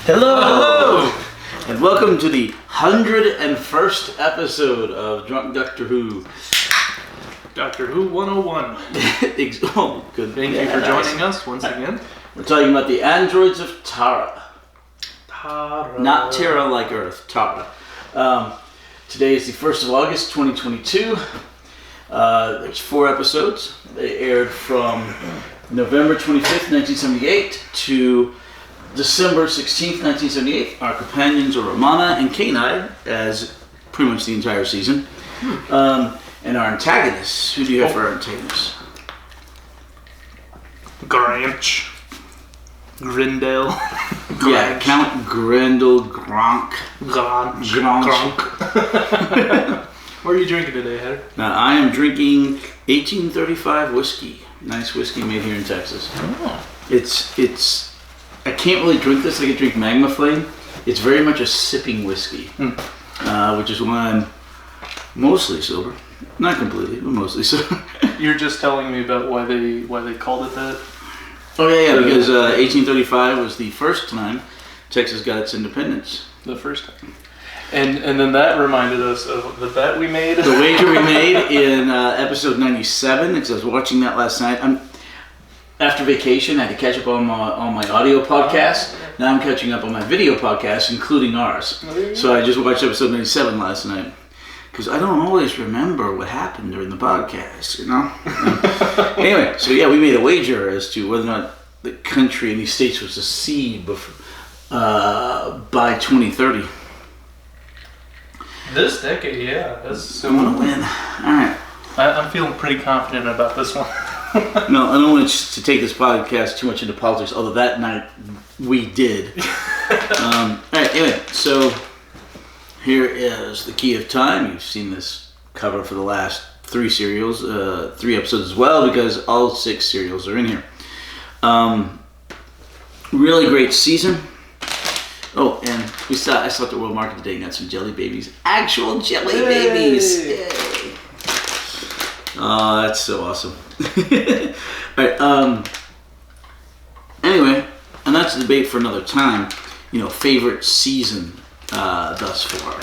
Hello! And welcome to the 101st episode of Drunk Doctor Who. Doctor Who 101. Oh, good. Thank you for joining us once again. We're talking about the androids of Tara. Tara. Not Terra like Earth, Tara. Today is the 1st of August, 2022. There's 4 episodes. They aired from November 25th, 1978 to December 16th, 1978. Our companions are Romana and K9, as pretty much the entire season. And our antagonists. Who do you have for our antagonists? Granch. Grindel. Yeah, Count Grendel Gronk. Gronk. What are you drinking today, Heather? Now, I am drinking 1835 whiskey. Nice whiskey made here in Texas. Oh. It's. I can't really drink this like I drink Magma Flame. It's very much a sipping whiskey, which is why I'm mostly sober. Not completely, but mostly sober. You're just telling me about why they called it that? Oh yeah, because 1835 was the first time Texas got its independence. The first time. And then that reminded us of the bet we made. The wager we made in episode 97, because I was watching that last night. After vacation, I had to catch up on my audio podcast. Now I'm catching up on my video podcast, including ours. So I just watched episode 97 last night. Because I don't always remember what happened during the podcast, you know? Anyway, so yeah, we made a wager as to whether or not the country and these states was to secede by 2030. This decade, yeah. I want to win. Alright. I'm feeling pretty confident about this one. No, I don't want to take this podcast too much into politics, although that night we did. Alright, anyway, so here is the Key of Time. You've seen this cover for the last 3 serials, 3 episodes as well, because all 6 serials are in here. Really great season. Oh, and I saw at the World Market today and got some jelly babies. Actual jelly babies! Yay! Oh, that's so awesome. Alright, anyway, and that's a debate for another time. You know, favorite season thus far.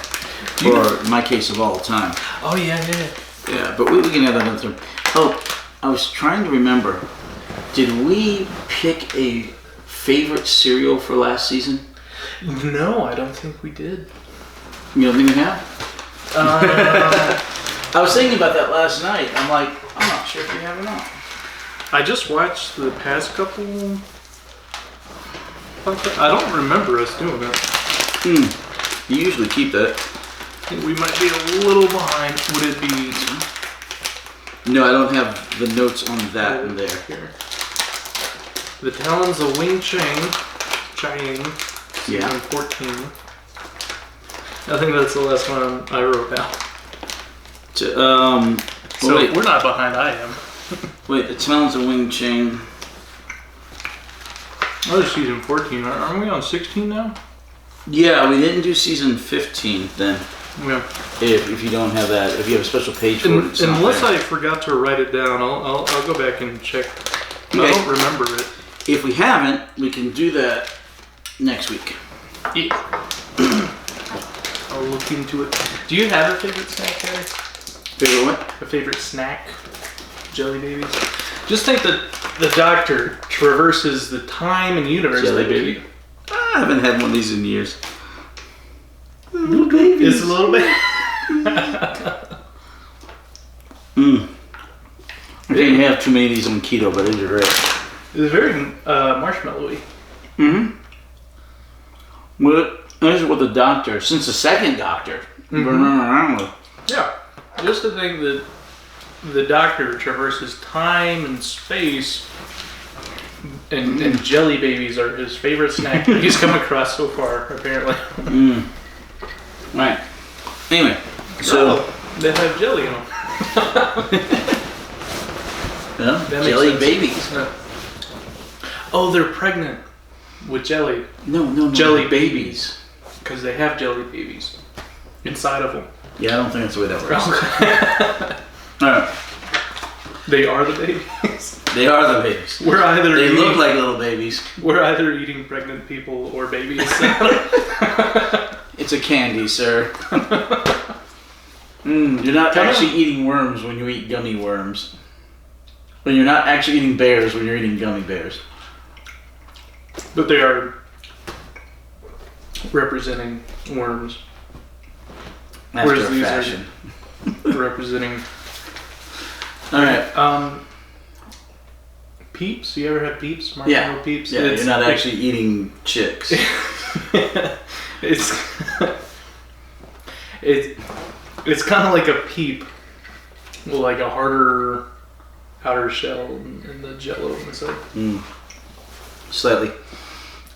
Or in my case, of all time. Oh, yeah. Yeah, but we can have that another time. Oh, I was trying to remember. Did we pick a favorite cereal for last season? No, I don't think we did. You don't think we have? I was thinking about that last night. I'm like, I'm not sure if we have or not. I just watched the past couple. I don't remember us doing that. You usually keep that. I think we might be a little behind. Would it be? No, I don't have the notes on that in there. Here. The Talons of Wing Chang. Yeah. Season 14. I think that's the last one I wrote down. So wait. we're not behind. I am. Wait, the Talons of Wing Chang. Oh, it's season 14. Aren't we on 16 now? Yeah, we didn't do season 15 then. Yeah. If you don't have that, if you have a special page for it, Unless I forgot to write it down, I'll go back and check. Okay. I don't remember it. If we haven't, we can do that next week. Yeah. I'll look into it. Do you have a favorite snack, Harry? Favorite what? A favorite snack? Jelly babies? Just think that the Doctor traverses the time and universe. Jelly baby. I haven't had one of these in years. Little babies. It's a little bit. I didn't have too many of these on keto, but these are great. It's very marshmallowy. Well, this is what the Doctor, since the second Doctor, been running around with. Yeah. Just to think that the Doctor traverses time and space, and jelly babies are his favorite snack that he's come across so far, apparently. Right. Anyway, so they have jelly in them. Yeah, jelly babies. Oh, they're pregnant with jelly. No. Jelly babies. Because they have jelly babies inside of them. Yeah, I don't think that's the way that works. Alright. They are the babies. They are the babies. We're either They eating, look like little babies. we're either eating pregnant people or babies. It's a candy, sir. You're not actually eating worms when you eat gummy worms. When you're not actually eating bears when you're eating gummy bears. But they are representing worms. After Whereas a these fashion. are representing. Alright. Peeps? You ever had Peeps? Marshmallow Peeps? Yeah, you're not actually eating chicks. It's kind of like a peep, with like a harder outer shell and the jello inside. Slightly.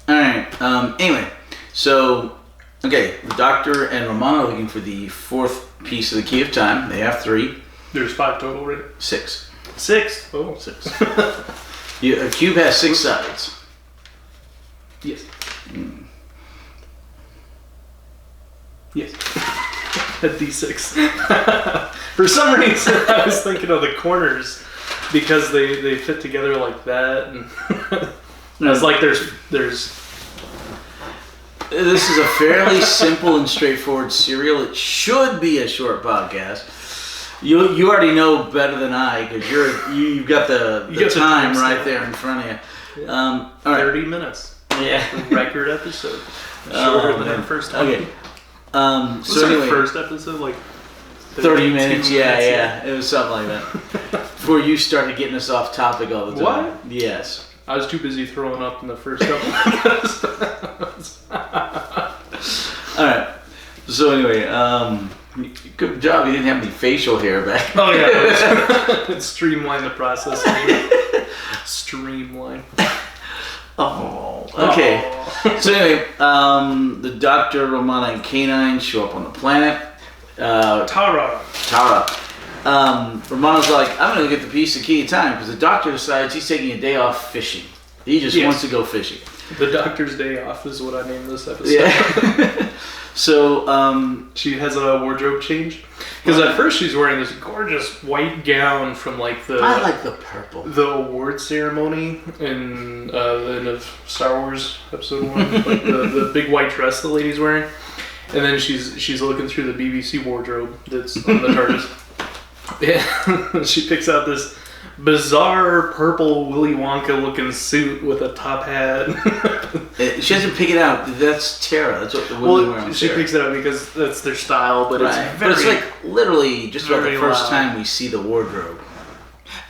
Alright, anyway, so, okay, the Doctor and Romana are looking for the fourth piece of the Key of Time. They have 3. There's 5 total, right? 6. 6? Oh. 6. A cube has 6 sides. Yes. Yes. A D6. For some reason, I was thinking of the corners because they fit together like that, and I was like, there's. This is a fairly simple and straightforward serial. It should be a short podcast. You already know better than I because you've got the time right there in front of you. Yeah. All right. 30 minutes. Yeah. Record episode. Shorter than our first time. Okay. Was So our anyway, first episode like 30 minutes. Yeah. It was something like that. Before you started getting us off topic all the time. What? Yes. I was too busy throwing up in the first couple episodes. All right. So anyway, good job. You didn't have any facial hair back. Oh yeah. Streamline the process. Streamline. Oh. Okay. Oh. So anyway, the Doctor, Romana, and K9 show up on the planet. Tara. Romana's like, I'm gonna get the piece of Key of Time because the Doctor decides he's taking a day off fishing. He just wants to go fishing. The Doctor's Day Off is what I named this episode. Yeah. So she has a wardrobe change because at first she's wearing this gorgeous white gown from like I like the purple. the award ceremony in the end of Star Wars Episode 1, like the big white dress the lady's wearing, and then she's looking through the BBC wardrobe that's on the TARDIS. Yeah, she picks out this bizarre purple Willy Wonka looking suit with a top hat. She doesn't pick it out. That's Tara. That's what the women wear on she Tara. picks it out because that's their style, but Right. it's very. But it's like literally just about the very first loud. time we see the wardrobe.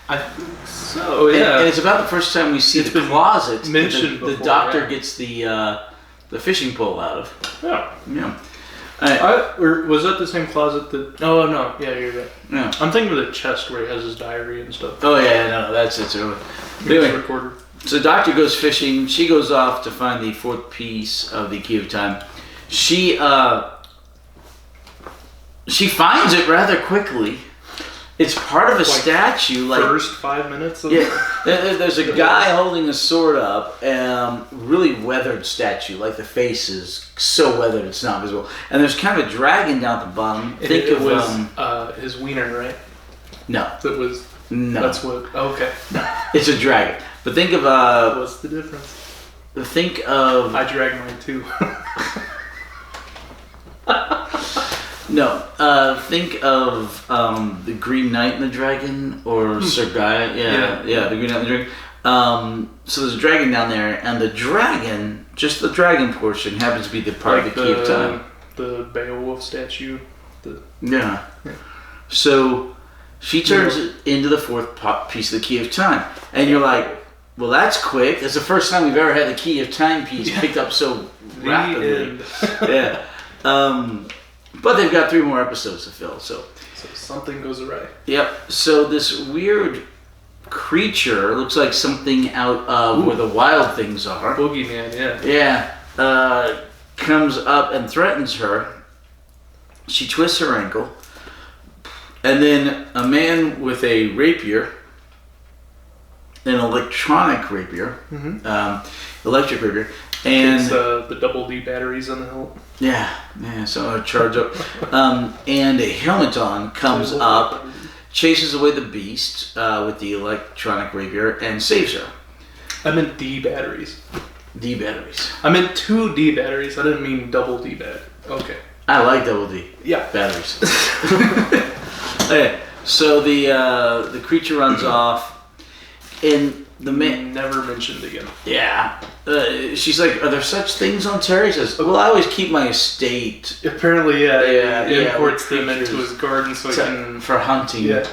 I think so. Yeah. And it's about the first time we see It's the been closet mentioned that the before, Doctor yeah. gets the fishing pole out of. Yeah. Yeah. All right. Or was that the same closet that? Oh no, yeah, you're right. Yeah. I'm thinking of the chest where he has his diary and stuff. Oh yeah, no, that's it. So His anyway, recorder. so the Doctor goes fishing. She goes off to find the fourth piece of the Key of Time. She finds it rather quickly. It's part of a statue. Like First 5 minutes. Of there's a guy holding a sword up. Really weathered statue. Like the face is so weathered it's not visible. And there's kind of a dragon down at the bottom. Think it of was his wiener, right? no, That was. no. That's what. Okay. It's a dragon. But think of What's the difference? think of I drag mine too. no. Think of the Green Knight and the Dragon or Sir Gaia. Yeah, the Green Knight and the Dragon. So there's a dragon down there, and the dragon, just the dragon portion, happens to be the part of the Key of Time. The Beowulf statue. Yeah. So she turns it into the fourth piece of the Key of Time, and you're like, well, that's quick. That's the first time we've ever had the Key of Time piece picked up so rapidly. Yeah. But they've got 3 more episodes to fill, so something goes awry. Yep. So this weird creature looks like something out of where the wild things are. Boogeyman, yeah. Yeah. Comes up and threatens her. She twists her ankle. And then a man with a rapier, an electronic rapier, electric rapier, and It's the double D batteries on the hilt. yeah, so I charge up, and a helmet on comes up, chases away the beast with the electronic rapier and saves her. I meant D batteries. D batteries. I meant 2 D batteries. I didn't mean double D bat. Okay. I like double D. Yeah. Batteries. Okay, so the creature runs off, and the man never mentioned again. Yeah. She's like, "Are there such things on Terra?" He says, "Well, I always keep my estate Apparently, yeah. He yeah, imports with them into creatures. his garden so he can. for hunting." Yeah.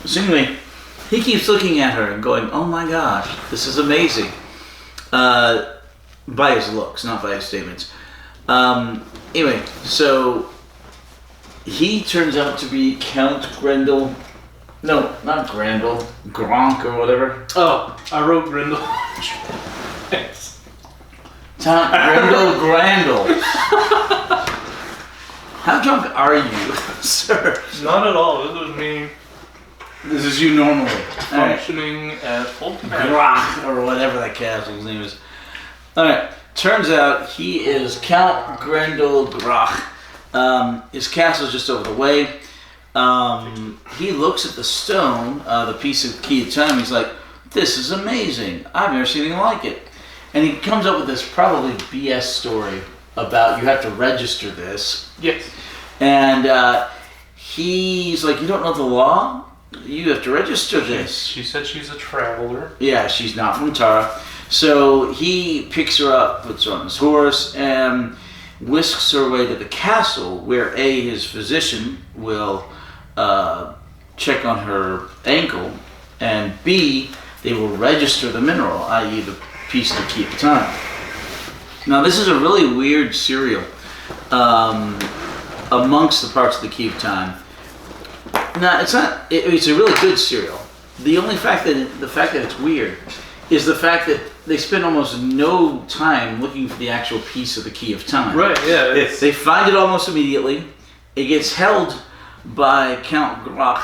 So anyway, he keeps looking at her and going, "Oh my gosh, this is amazing." By his looks, not by his statements. Anyway, so he turns out to be Count Grendel. No, not Grendel. Gronk or whatever. Oh, I wrote Grendel. Thanks. Grendel Grandel. How drunk are you, sir? Not at all. This was me This is you normally. Alright. functioning at full capacity. Grach, or whatever that castle's name is. Alright, turns out he is Count Grendel Grach. His castle's just over the way. He looks at the stone, the piece of key of time. He's like, "This is amazing. I've never seen anything like it." And he comes up with this probably BS story about you have to register this. Yes. And he's like, "You don't know the law? You have to register this." She said she's a traveler. Yeah, she's not from Tara. So he picks her up, puts her on his horse, and whisks her away to the castle where his physician will check on her ankle, and B, they will register the mineral, i.e. the piece to keep time. Now this is a really weird cereal amongst the parts of the Key of Time. Now it's not. It's a really good cereal. The fact that it's weird is the fact that they spend almost no time looking for the actual piece of the Key of Time. Right. Yeah. They find it almost immediately. It gets held by Count Grach,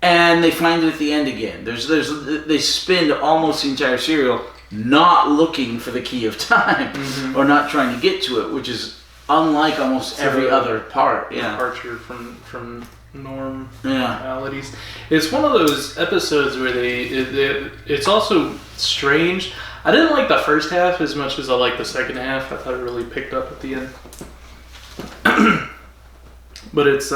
and they find it at the end again. They spend almost the entire serial not looking for the Key of Time, or not trying to get to it, which is unlike almost every other part. Yeah. Departure from Yeah. normalities. It's one of those episodes where it's also strange. I didn't like the first half as much as I liked the second half. I thought it really picked up at the end. But it's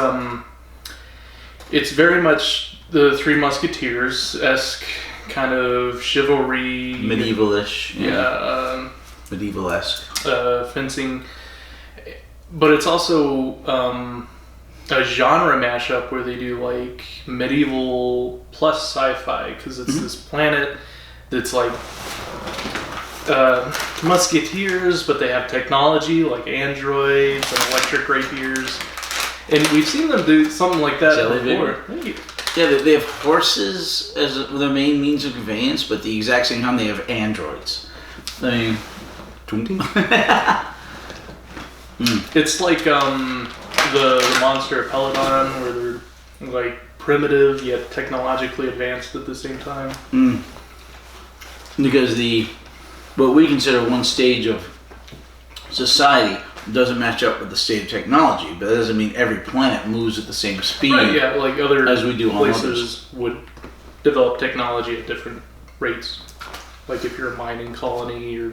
very much the Three Musketeers-esque kind of chivalry, Medievalish. yeah, Medieval-esque. fencing. But it's also a genre mashup where they do like medieval plus sci-fi, because it's this planet that's like musketeers, but they have technology like androids and electric rapiers, and we've seen them do something like that before. Thank you. Yeah, they have horses as their main means of conveyance, but the exact same time they have androids. I mean, It's like the monster of Peladon, where they're like primitive yet technologically advanced at the same time. Because what we consider one stage of society doesn't match up with the state of technology, but that doesn't mean every planet moves at the same speed. Right, yeah, like other as we do on places others. would develop technology at different rates. Like if you're a mining colony,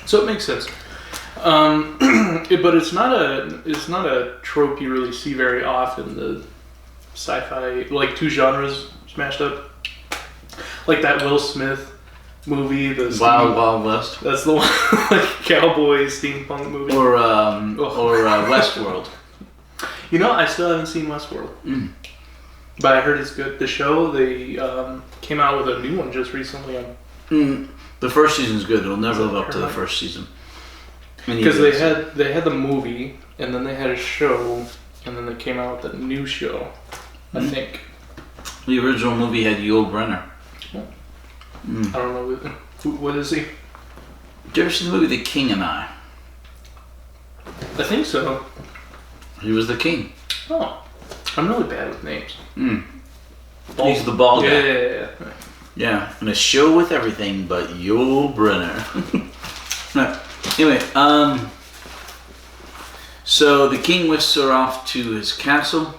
so it makes sense. But it's not a trope you really see very often. The sci-fi, like two genres smashed up, like that Will Smith movie, the Wild Wild West, that's the one, like cowboy steampunk movie, or Westworld. You know, I still haven't seen Westworld, but I heard it's good. The show, they came out with a new one just recently on. The first season's good. It'll never live up to the first season. Because they had the movie, and then they had a show, and then they came out with a new show, I think. The original movie had Yul Brynner. I don't know, what is he? Did you ever see the movie The King and I? I think so. He was the king. Oh, I'm really bad with names. He's the bald guy. Yeah. Yeah, and a show with everything but Yul Brynner. Right. Anyway, So the king whisks her off to his castle.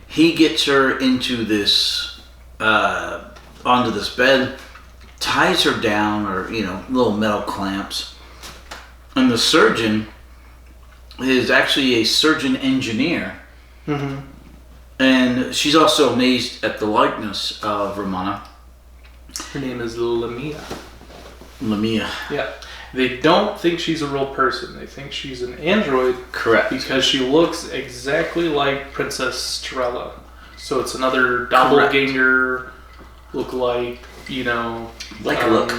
He gets her into this, onto this bed, ties her down, or, little metal clamps. And the surgeon is actually a surgeon engineer. Mm-hmm. And she's also amazed at the likeness of Romana. Her name is Lamia. Lamia. Yeah. They don't think she's a real person. They think she's an android. Correct. Because she looks exactly like Princess Strella. So it's another doppelganger, look-alike, Like a look.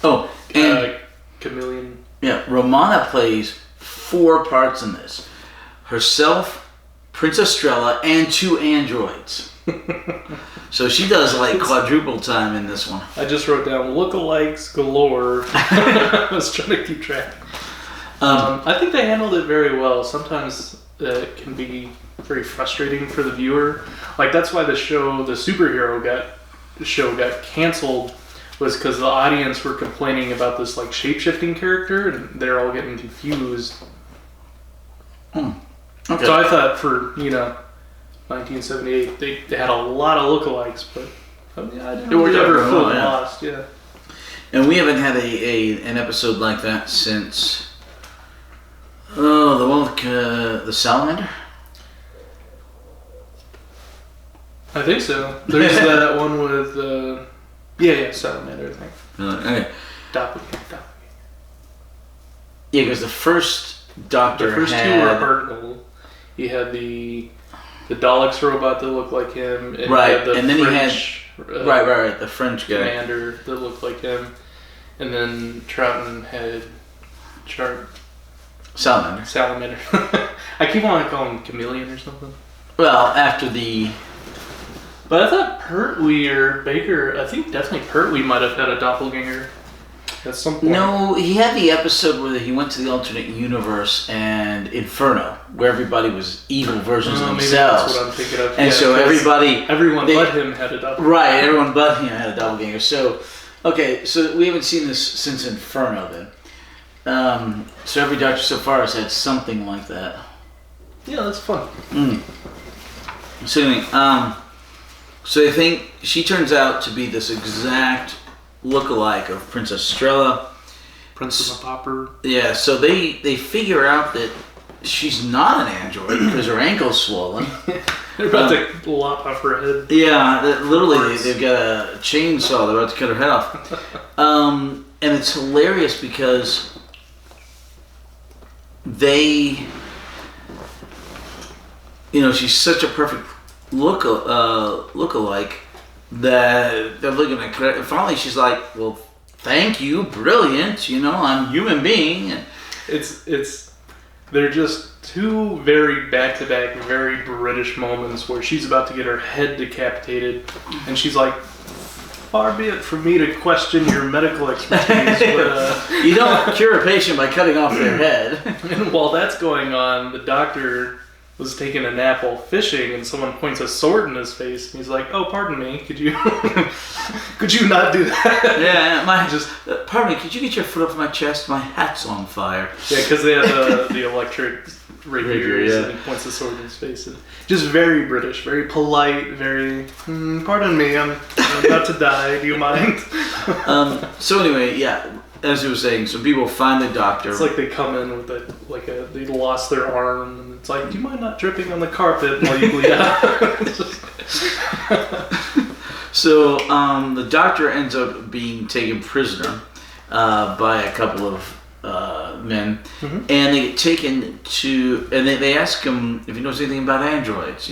Oh, and chameleon. yeah, Romana plays 4 parts in this. Herself, Princess Strella, and 2 androids. So she does like quadruple time in this one. I just wrote down lookalikes galore. I was trying to keep track. I think they handled it very well. Sometimes it can be very frustrating for the viewer. Like that's why the superhero show got canceled, was because the audience were complaining about this like shape-shifting character, and they're all getting confused. Okay. So I thought for 1978 they had a lot of lookalikes, but I didn't really ever feel lost. Yeah. And we haven't had an episode like that since the one with the salamander. I think so. There's that one with salamander. I think. Okay. Doppelganger. Yeah, because the first Doctor The first 2 were Hartnell. He had the Daleks robot that looked like him, and right, he had the and then French, he had right, the French guy commander that looked like him, and then Troughton had Salamander. I keep wanting to call him Chameleon or something. Well, after the. But I thought Pertwee or Baker, I think definitely Pertwee might have had a doppelganger at some point. No, he had the episode where he went to the alternate universe and Inferno, where everybody was evil versions of Maybe themselves. that's what I'm thinking of. And so everyone but him had a doppelganger. Right, everyone but him had a doppelganger. So, okay, so we haven't seen this since Inferno then. So every Doctor so far has had something like that. Yeah, that's fun. So anyway, so they think she turns out to be this exact look-alike of Princess Strella. Princess of Popper. Yeah, so they figure out that she's not an android because her ankle's swollen. They're about to lop off her head. Yeah, literally, they've got a chainsaw. They're about to cut her head off. And it's hilarious because they, she's such a perfect look-alike that they're looking at her. Finally, she's like, well, thank you, brilliant. I'm a human being. They're just 2 very back-to-back, very British moments where she's about to get her head decapitated, and she's like, far be it from me to question your medical expertise, but... You don't cure a patient by cutting off their head. And while that's going on, the doctor was taking a nap while fishing, and someone points a sword in his face, and he's like, "Oh, pardon me, could you not do that?" Yeah, pardon me, could you get your foot off my chest? My hat's on fire. Yeah, because they have the electric rapiers, and he points the sword in his face. And just very British, very polite, very, pardon me, I'm about to die, do you mind? So anyway, yeah, as you were saying, some people find the doctor. It's like they come in with they lost their arm, and it's like, do you mind not dripping on the carpet while you bleed out? So the doctor ends up being taken prisoner by a couple of men, and they get taken to, and they ask him if he knows anything about androids,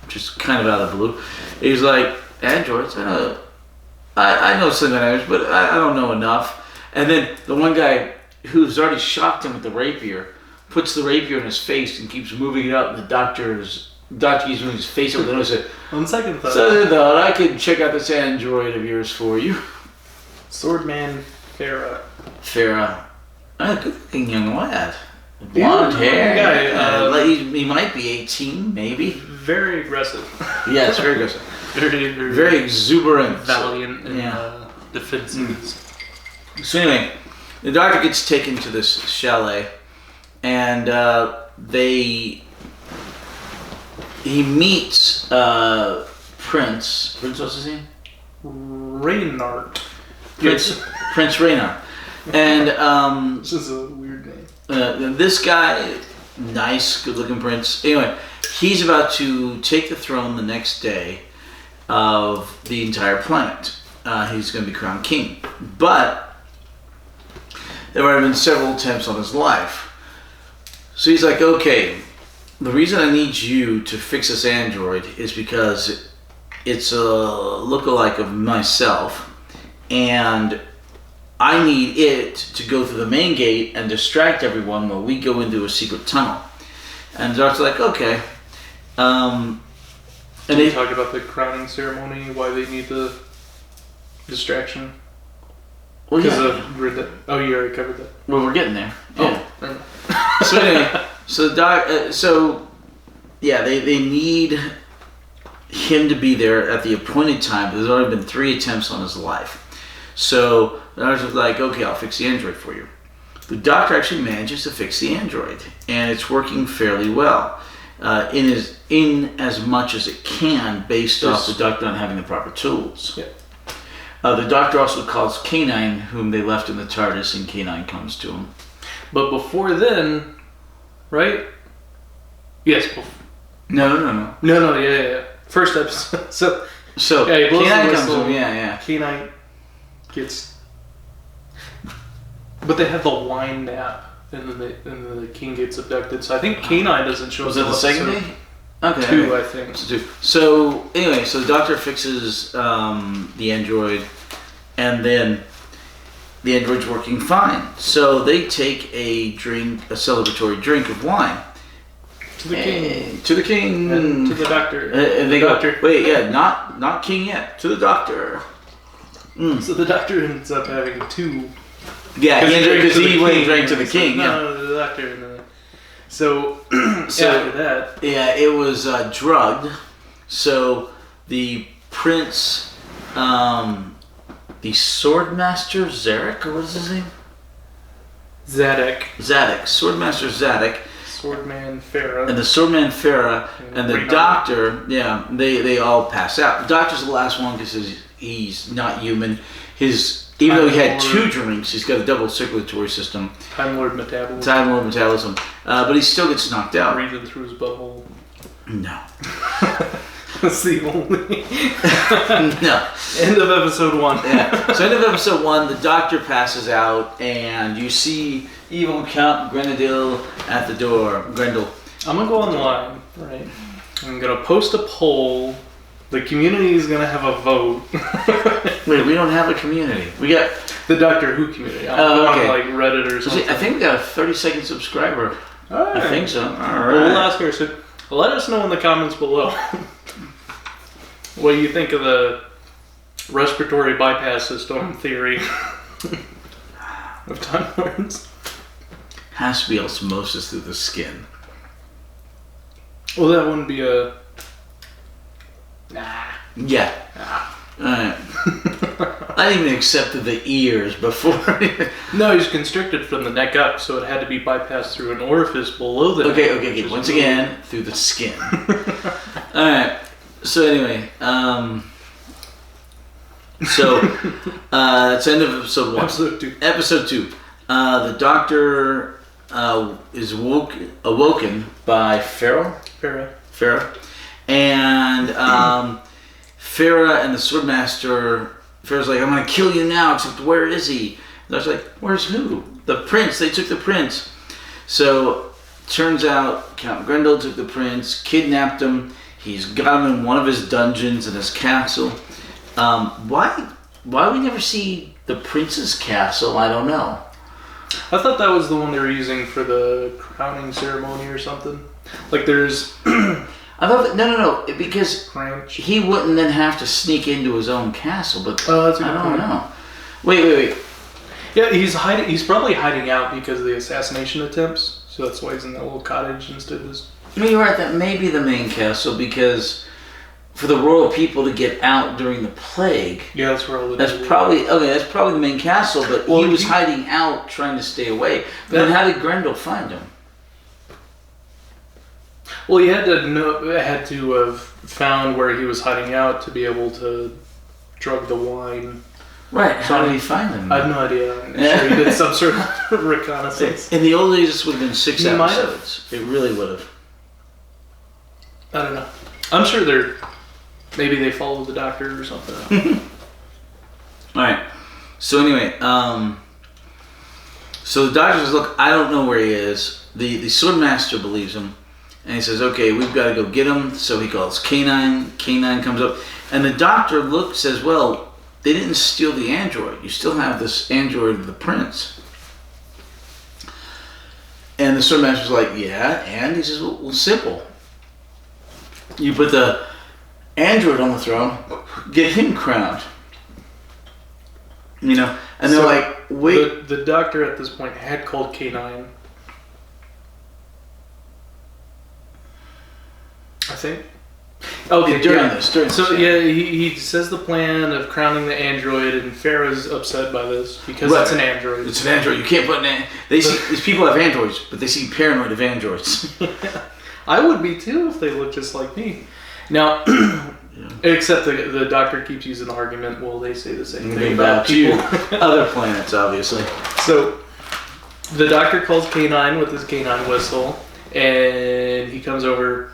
just kind of out of the blue. He's like, androids? I know some androids, but I don't know enough. And then the one guy who's already shocked him with the rapier puts the rapier in his face and keeps moving it up, and the doctor keeps moving his face over the nose. On second thought, I could check out this android of yours for you. Swordman Farah. A good-looking young lad. Blonde hair. He might be 18, maybe. Very aggressive. Yes, very aggressive. very exuberant. Valiant and defensive. So anyway, the doctor gets taken to this chalet, and he meets Prince. Prince, what's his name? Reynard. Prince Reynard. And this is a weird name. This guy, nice, good-looking prince. Anyway, he's about to take the throne the next day of the entire planet. He's going to be crowned king. But there have been several attempts on his life. So he's like, okay, the reason I need you to fix this android is because it's a lookalike of myself, and I need it to go through the main gate and distract everyone while we go into a secret tunnel. And the doctor's like, okay. And they talk about the crowning ceremony, why they need the distraction. Well, yeah. Oh, you already covered that. Well, we're getting there. Yeah. Oh, So anyway, they need him to be there at the appointed time. But there's already been 3 attempts on his life. So the doctor's like, okay, I'll fix the android for you. The doctor actually manages to fix the android, and it's working fairly well, in as much as it can, based off the doctor not having the proper tools. Yeah. The doctor also calls K9, whom they left in the TARDIS, and K9 comes to him. But before then, right? Yes. No. No, yeah. First episode. So yeah, K9 comes to him, yeah. K9 gets... But they have the wine nap, and then the king gets abducted. So I think K9 doesn't show up. Was that the second day? Okay. 2, I think. So anyway, so the doctor fixes the android, and then the android's working fine. So they take a celebratory drink of wine. To the king. To the king. And to the doctor. And they go, wait, yeah, not king yet. To the doctor. So the doctor ends up having 2. Yeah, because he went and drank to the king. No, the doctor. So after that, yeah, it was drugged. So the prince, the swordmaster Zarek, or what is his name? Zadok, Swordmaster Zadok, Swordman Farah, and the Swordman Farah, and the doctor. Yeah, they all pass out. The doctor's the last one because he's not human. Even though he had 2 drinks, he's got a double circulatory system. Time Lord metabolism. But he still gets knocked out. Breathing through his butthole. No. That's the only. No. End of episode 1. Yeah. So end of episode 1, the doctor passes out, and you see evil Count Grenadil at the door. Grendel. I'm gonna go online, right? I'm gonna post a poll. The community is gonna have a vote. Wait, we don't have a community. We got the Doctor Who community. I'm okay. on like Reddit or something. I think we got a 30-second subscriber. Right. I think so. All right. Well, we'll ask her. So let us know in the comments below what you think of the respiratory bypass system theory of Time Lords. Has to be osmosis through the skin. Well, that wouldn't be a. Nah. Yeah. Alright. I didn't even accept the ears before. No, he's constricted from the neck up, so it had to be bypassed through an orifice below the neck. Okay. Once again, through the skin. Alright. So anyway, it's the end of episode 1. Episode 2. The doctor is awoken by Farah. And Farah and the Swordmaster, Farah's like, I'm going to kill you now, except where is he? And I was like, where's who? The prince. They took the prince. So, turns out Count Grendel took the prince, kidnapped him. He's got him in one of his dungeons in his castle. Why we never see the prince's castle, I don't know. I thought that was the one they were using for the crowning ceremony or something. Like there's... I thought that, no, because Ranch. He wouldn't then have to sneak into his own castle, but that's a good I don't point. know. Wait. Yeah, he's hiding. He's probably hiding out because of the assassination attempts. So that's why he's in that little cottage instead of his. You're right. That may be the main castle because for the royal people to get out during the plague. Yeah, that's where all the. That's probably the main castle, but he was hiding out, trying to stay away. But then how did Grendel find him? Well, he had to have found where he was hiding out to be able to drug the wine. Right. How did he find him? I have no idea. I'm sure he did some sort of reconnaissance. In the old days, this would have been 6 He might have. episodes. It really would have. I don't know. I'm sure maybe they followed the doctor or something. All right. So anyway, so the doctor says, "Look, I don't know where he is." The swordmaster believes him, and he says, "Okay, we've got to go get him." So he calls K9. K9 comes up, and the doctor says, "Well, they didn't steal the android. You still have this android of the prince." And the swordmaster's like, "Yeah," and he says, "Well, simple. You put the android on the throne, get him crowned." You know, and they're like, "Wait." The doctor at this point had called K9. I think. Okay, during this. He says the plan of crowning the android, and Farah's upset by this because it's an android. It's an android. You can't put these people have androids, but they seem paranoid of androids. I would be too if they looked just like me. Now, except the doctor keeps using the argument. Well, they say the same thing about people. Other planets, obviously. So, the doctor calls K9 with his canine whistle, and he comes over.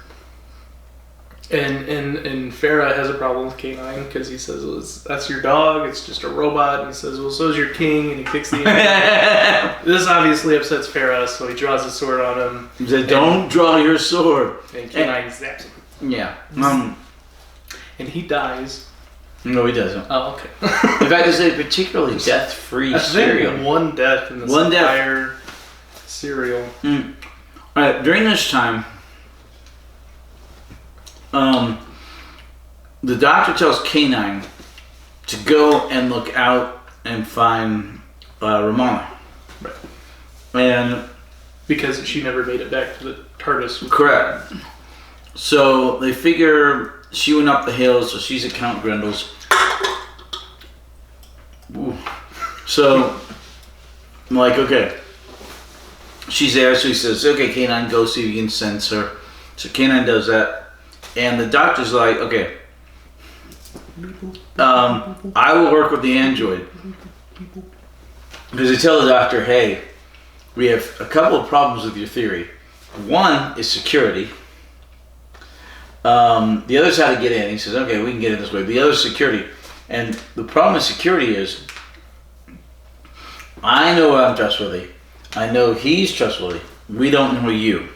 And Farah has a problem with K9 because he says, well, "That's your dog. It's just a robot." And he says, "Well, so's your king." And he kicks the android. This obviously upsets Farah, so he draws his sword on him. He said, "Don't draw your sword." And K9 zaps him. Yeah. And he dies. No, he doesn't. Oh, okay. In fact, it's a particularly death-free serial. One death in this entire serial. All right. During this time, the doctor tells K9 to go and look out and find Romana. Right. And because she never made it back to the TARDIS. Correct. So they figure she went up the hill, so she's at Count Grendel's. Ooh. So I'm like, okay. She's there, so he says, "Okay, K9, go see if you can sense her." So K9 does that. And the doctor's like, "Okay, I will work with the android." Because they tell the doctor, "Hey, we have a couple of problems with your theory. One is security. The other's how to get in." He says, "Okay, we can get in this way. The other's security. And the problem with security is, I know I'm trustworthy. I know he's trustworthy. We don't know you.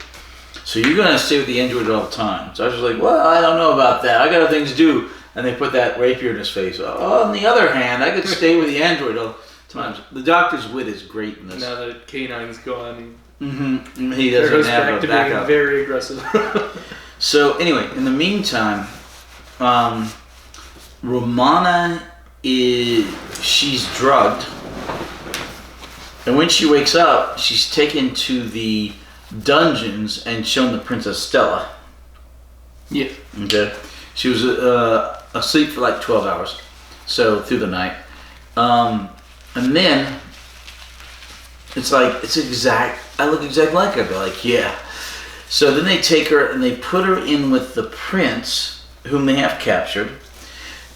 So you're going to stay with the android all the time." So I was like, "Well, I don't know about that. I got other things to do." And they put that rapier in his face. On the other hand, I could stay with the android all the time. The doctor's wit is great in this. Now that K9's gone, he doesn't have a being backup. very aggressive. So anyway, in the meantime, Romana she's drugged. And when she wakes up, she's taken to the dungeons and shown the Princess Stella. Yeah. Okay. She was asleep for like 12 hours, so through the night. And then it's like I look exactly like her. They're like, "Yeah." So then they take her and they put her in with the prince, whom they have captured,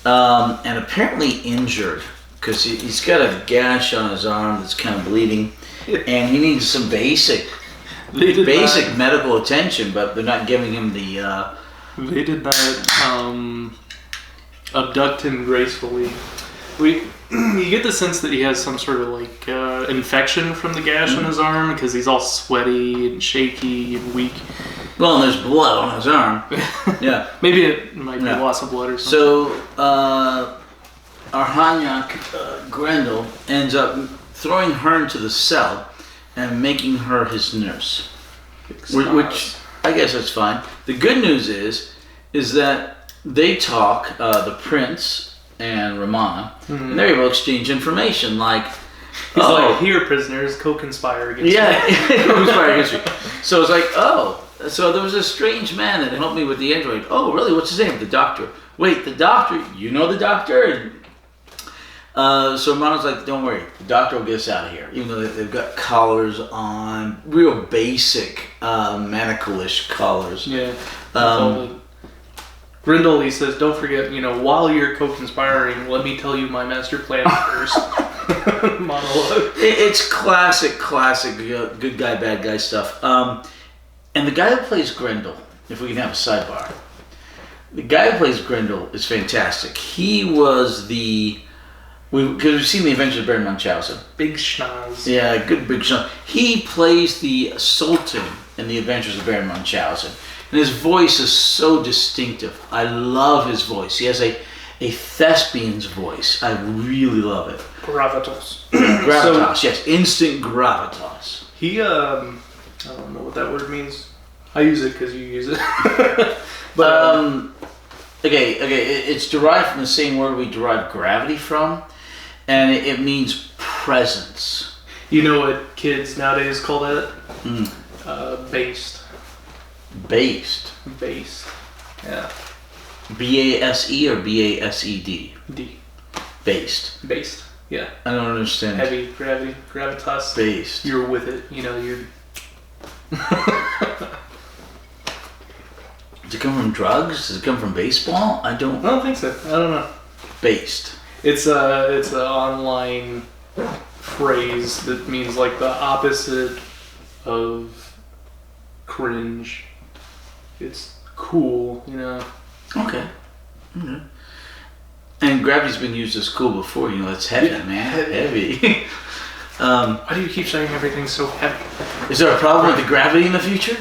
and apparently injured because he's got a gash on his arm that's kind of bleeding, and he needs some basic medical attention, but they're not giving him the. They did not abduct him gracefully. You get the sense that he has some sort of like infection from the gash on his arm because he's all sweaty and shaky and weak. Well, and there's blood on his arm. Yeah. Maybe it might be loss of blood or something. So Arhanyak Grendel ends up throwing her into the cell and making her his nurse, which I guess that's fine. The good news is that they talk, the prince and Romana, and they're able to exchange information. Like, he's like, "Here, prisoners, co-conspire against me." Yeah, co-conspire against me. So it's like, So there was a strange man that helped me with the android. Oh, really? What's his name? The doctor. Wait, the doctor? You know the doctor? So Ronald's like, don't worry, the doctor will get us out of here. Even though they've got collars on, real basic manacle-ish collars. Yeah. Grindel, he says, don't forget, while you're co-conspiring, let me tell you my master plan first. Monologue. It's classic, good guy, bad guy stuff. And the guy who plays Grindel, if we can have a sidebar, the guy who plays Grindel is fantastic. He was because we've seen the Adventures of Baron Munchausen. Big schnoz. Yeah, good big schnoz. He plays the Sultan in the Adventures of Baron Munchausen. And his voice is so distinctive. I love his voice. He has a thespian's voice. I really love it. Gravitas. Gravitas, yes. Instant gravitas. He, I don't know what that word means. I use it because you use it. Okay, it's derived from the same word we derive gravity from, and it means presence. You know what kids nowadays call that? Based. Based. Based. Yeah. B-A-S-E or B-A-S-E-D? D. Based. Based. Yeah. I don't understand. Heavy gravity. Gravitas. Based. You're with it. You're... Does it come from drugs? Does it come from baseball? I don't think so. I don't know. Based. It's an online phrase that means like the opposite of cringe. It's cool, Okay. And gravity's been used as cool before. It's heavy, man. Heavy. Why do you keep saying everything's so heavy? Is there a problem with the gravity in the future?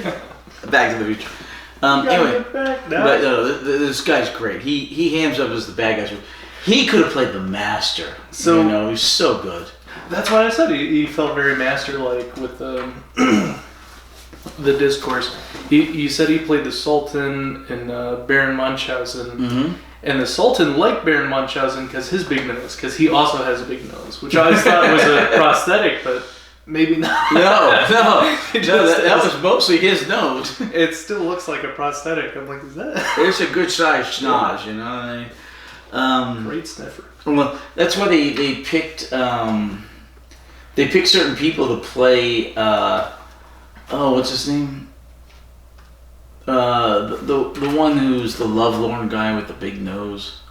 Back to the Future. Anyway, but no, this guy's great. He hams up as the bad guy. He could have played the master. So he's so good. That's why I said he felt very master-like with the discourse. You said he played the Sultan in Baron Munchausen, and the Sultan liked Baron Munchausen because his big nose, because he also has a big nose, which I always thought was a prosthetic, but maybe not. No, that was mostly his nose. It still looks like a prosthetic. I'm like, is that? It's a good sized schnoz, Great sniffer. Well, that's why they picked. They picked certain people to play. What's his name? The one who's the lovelorn guy with the big nose.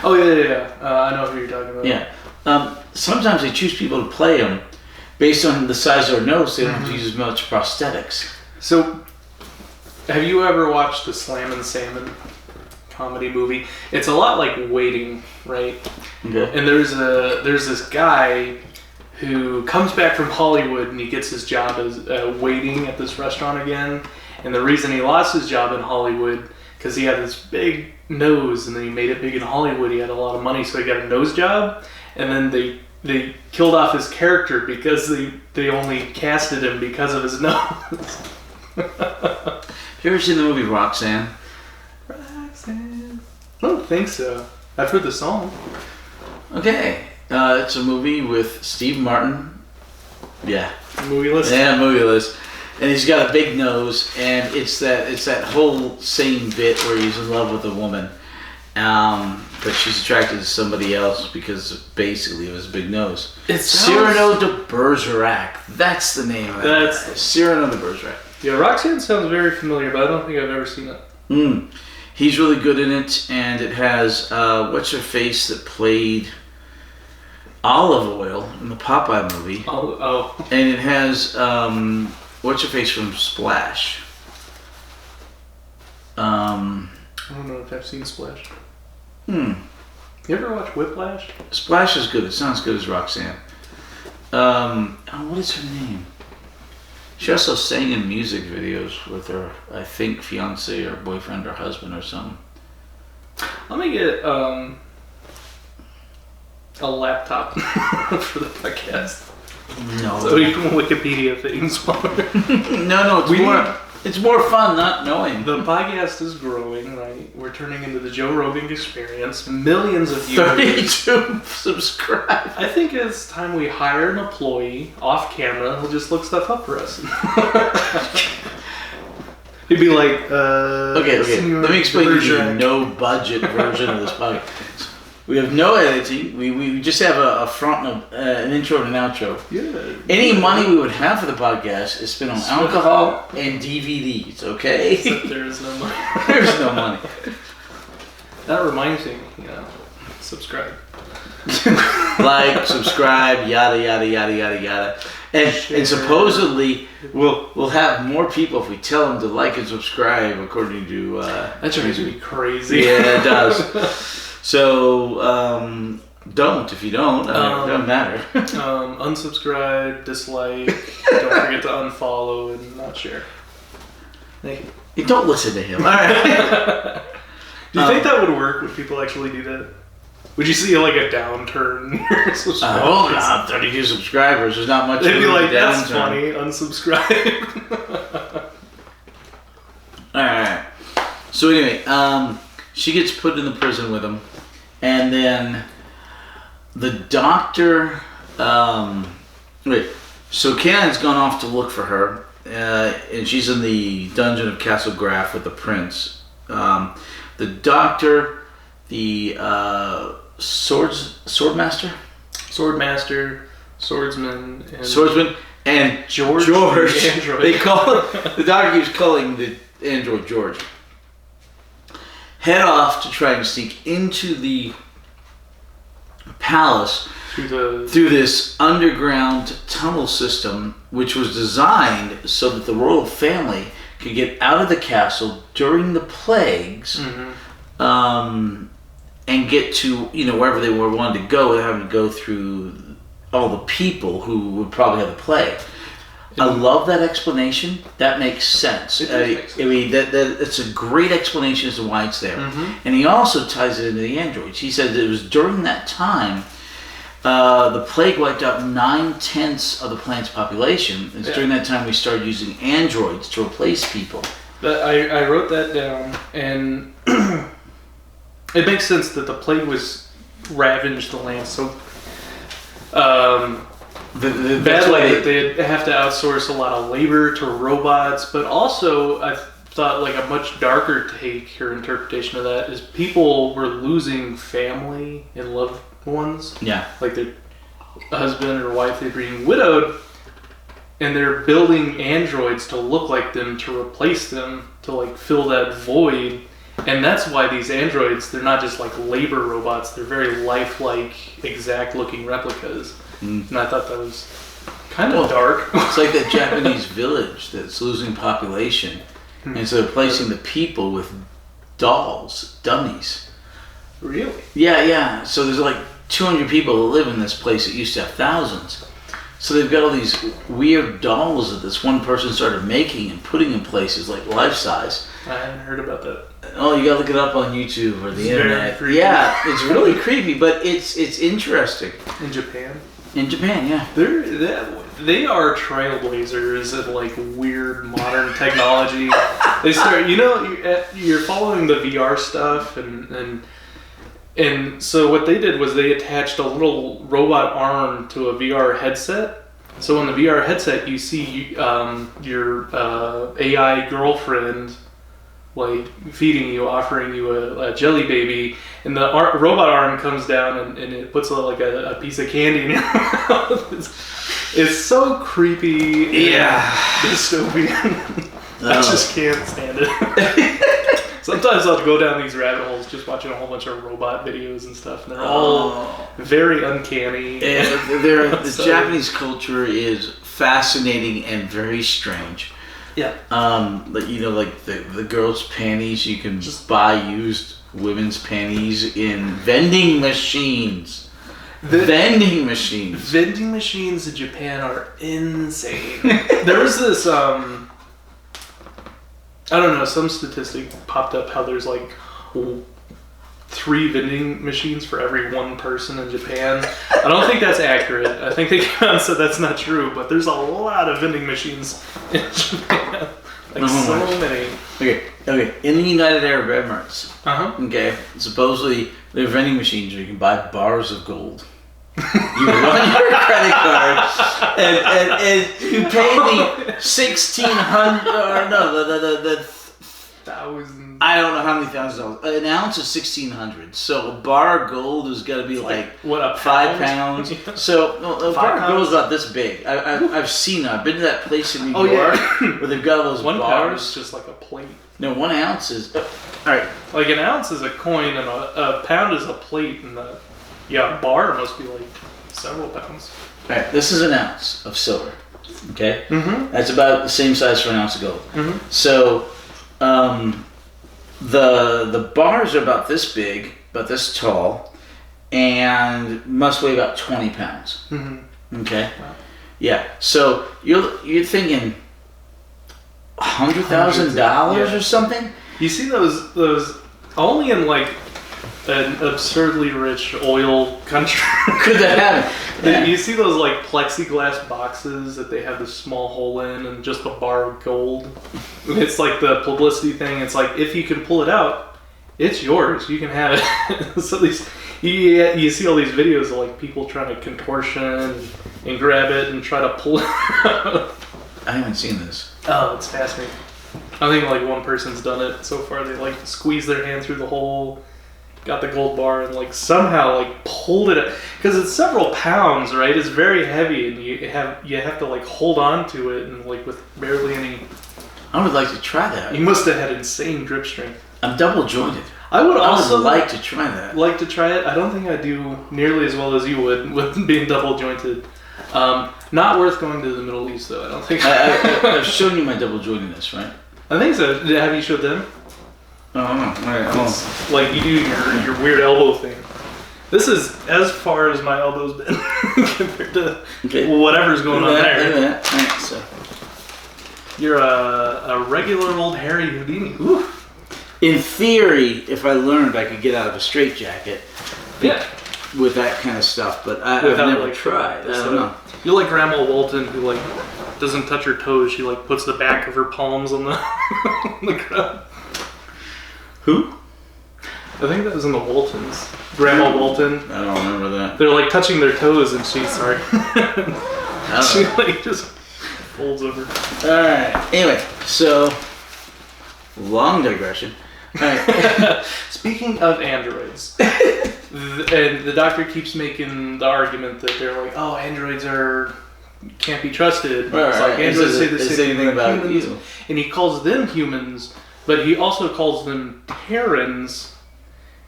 Oh yeah. I know who you're talking about. Yeah. Sometimes they choose people to play them based on the size of their nose. They don't have to use as much prosthetics. So, have you ever watched the Slam and Salmon comedy movie? It's a lot like Waiting, right? Okay. And there's this guy who comes back from Hollywood and he gets his job as waiting at this restaurant again. And the reason he lost his job in Hollywood because he had this big nose, and then he made it big in Hollywood. He had a lot of money, so he got a nose job. And then they killed off his character because they only casted him because of his nose. Have you ever seen the movie Roxanne? Roxanne. I don't think so. I've heard the song. Okay. It's a movie with Steve Martin. Yeah. Movie list? Yeah, movie list. And he's got a big nose, and it's that whole same bit where he's in love with a woman, but she's attracted to somebody else because basically of his big nose. Cyrano de Bergerac. That's the name of it. Cyrano de Bergerac. Yeah, Roxanne sounds very familiar, but I don't think I've ever seen it. He's really good in it, and it has what's her face that played Olive Oil in the Popeye movie. Oh. And it has what's her face from Splash. I don't know if I've seen Splash. You ever watch Whiplash? Splash is good. It sounds good as Roxanne. What is her name? She also sang in music videos with her, I think, fiance or boyfriend or husband or something. Let me get a laptop for the podcast. No. So you can Wikipedia things. No, it's more fun not knowing. The podcast is growing, right? We're turning into the Joe Rogan Experience. Millions of viewers. 32 subscribe. I think it's time we hire an employee off camera who'll just look stuff up for us. He'd be like, Okay. Let me explain to you the no budget version of this podcast. We have no editing. We just have a front and an intro and an outro. Yeah. Any money we would have for the podcast is spent on alcohol and DVDs. Okay. Except there is no money. There's no money. That reminds me, subscribe. Like, subscribe, yada yada yada yada yada. And supposedly we'll have more people if we tell them to like and subscribe, according to That drives me crazy. Yeah, it does. So don't if you don't. It doesn't matter. Unsubscribe, dislike. Don't forget to unfollow and not share. Thank you. You don't listen to him. All right. Do you think that would work? Would people actually do that? Would you see like a downturn? Hold on, 32 subscribers. There's not much. They'd be like, "That's funny." Unsubscribe. All right. So anyway, she gets put in the prison with him, and then the doctor. Wait. So Cannon's gone off to look for her, and she's in the dungeon of Castle Graff with the prince. The doctor, the swordmaster, swordsman, and George. The android. They call it, the doctor keeps calling the android George. Head off to try and sneak into the palace through this underground tunnel system, which was designed so that the royal family could get out of the castle during the plagues, and get to wherever they wanted to go without having to go through all the people who would probably have the plague. I love that explanation. That makes sense. I mean, that's a great explanation as to why it's there. And he also ties it into the androids. He said that it was during that time the plague wiped out 9/10 of the planet's population. It's during that time we started using androids to replace people. I wrote that down, and it makes sense that the plague was ravaged the land so badly that they'd have to outsource a lot of labor to robots. But also, I thought like a much darker take or interpretation of that is people were losing family and loved ones. Yeah. Like their husband or wife, they're being widowed, and they're building androids to look like them to replace them, to like fill that void. And that's why these androids, they're not just like labor robots, they're very lifelike, exact looking replicas. And I thought that was kind of dark. It's like that Japanese village that's losing population, and so they're replacing the people with dolls, dummies. Really? Yeah. So there's like 200 people that live in this place that used to have thousands. So they've got all these weird dolls that this one person started making and putting in places like life size. I hadn't heard about that. Oh, you gotta look it up on YouTube or the internet. Creepy. Yeah, it's really creepy, but it's interesting. In Japan? In Japan, yeah. They are trailblazers in like weird modern technology. They start, you're following the VR stuff, and so what they did was they attached a little robot arm to a VR headset. So in the VR headset, you see your AI girlfriend like feeding you, offering you a jelly baby, and the robot arm comes down and it puts a piece of candy in your mouth. It's so creepy. Yeah. Dystopian. I just can't stand it. Sometimes I'll go down these rabbit holes just watching a whole bunch of robot videos and stuff, and they're all very uncanny. The Japanese culture is fascinating and very strange. Yeah. Like the girls' panties, you can just buy used women's panties in vending machines. Vending machines in Japan are insane. There was this, I don't know, some statistic popped up how there's like 3 vending machines for every 1 person in Japan. I don't think that's accurate. I think they came out and said that's not true, but there's a lot of vending machines in Japan. Many. Okay. In the United Arab Emirates, Uh-huh. okay, supposedly there are vending machines where you can buy bars of gold. You run your credit card, and you pay me $1,600. Or no, the Thousand. I don't know how many $1,000. An ounce is $1,600. So a bar of gold is got to be like what, a 5 pound? pounds. So no, a 5 bar of gold is pounds? about this big. I've seen it. I've been to that place in New Oh, York yeah. where they've got all those 1 pound bars. is just like a plate. No, 1 ounce is. All right. Like an ounce is a coin, and a pound is a plate, and a bar must be like several pounds. All right. This is an ounce of silver. Okay. Mm-hmm. That's about the same size for an ounce of gold. Mm-hmm. So, the bars are about this big, about this tall, and must weigh about 20 pounds. Mm-hmm. Okay. Wow. Yeah. So you're thinking $100,000 Yeah. or something? You see those only in like an absurdly rich oil country. Could that happen? Yeah. You see those like plexiglass boxes that they have this small hole in and just a bar of gold. And it's like the publicity thing. It's like if you can pull it out, it's yours. You can have it. So you see all these videos of like people trying to contortion and grab it and try to pull it out. I haven't seen this. Oh, it's fascinating. I think like one person's done it so far. They like squeeze their hand through the hole, got the gold bar, and like somehow like pulled it because it's several pounds, right? It's very heavy, and you have to like hold on to it, and like with barely any. I would like to try that. You must have had insane grip strength. I'm double jointed. I would also like to try that. Like to try it. I don't think I do nearly as well as you would with being double jointed. Not worth going to the Middle East though. I don't think. I've shown you my double jointedness, right? I think so. Have you showed them? Oh, all right. It's like you do your weird elbow thing. This is as far as my elbow's been compared to whatever's going on there. All right, so. You're a regular old Harry Houdini. Ooh. In theory, if I learned, I could get out of a straitjacket. Yeah. With that kind of stuff, but I've Without, never like, tried. I don't know. You're like Grandma Walton, who like doesn't touch her toes. She like puts the back of her palms on the on the ground. Who? I think that was in the Waltons. Grandma Walton. I don't remember that. They're like touching their toes, and she's sorry. I She don't know. like just folds over. All right. Anyway, so long digression. All right. Speaking of androids, and the doctor keeps making the argument that they're like, oh, androids can't be trusted. Right, It's like right. androids say the Is same anything thing about humans, you? and he calls them humans, but he also calls them Terrans.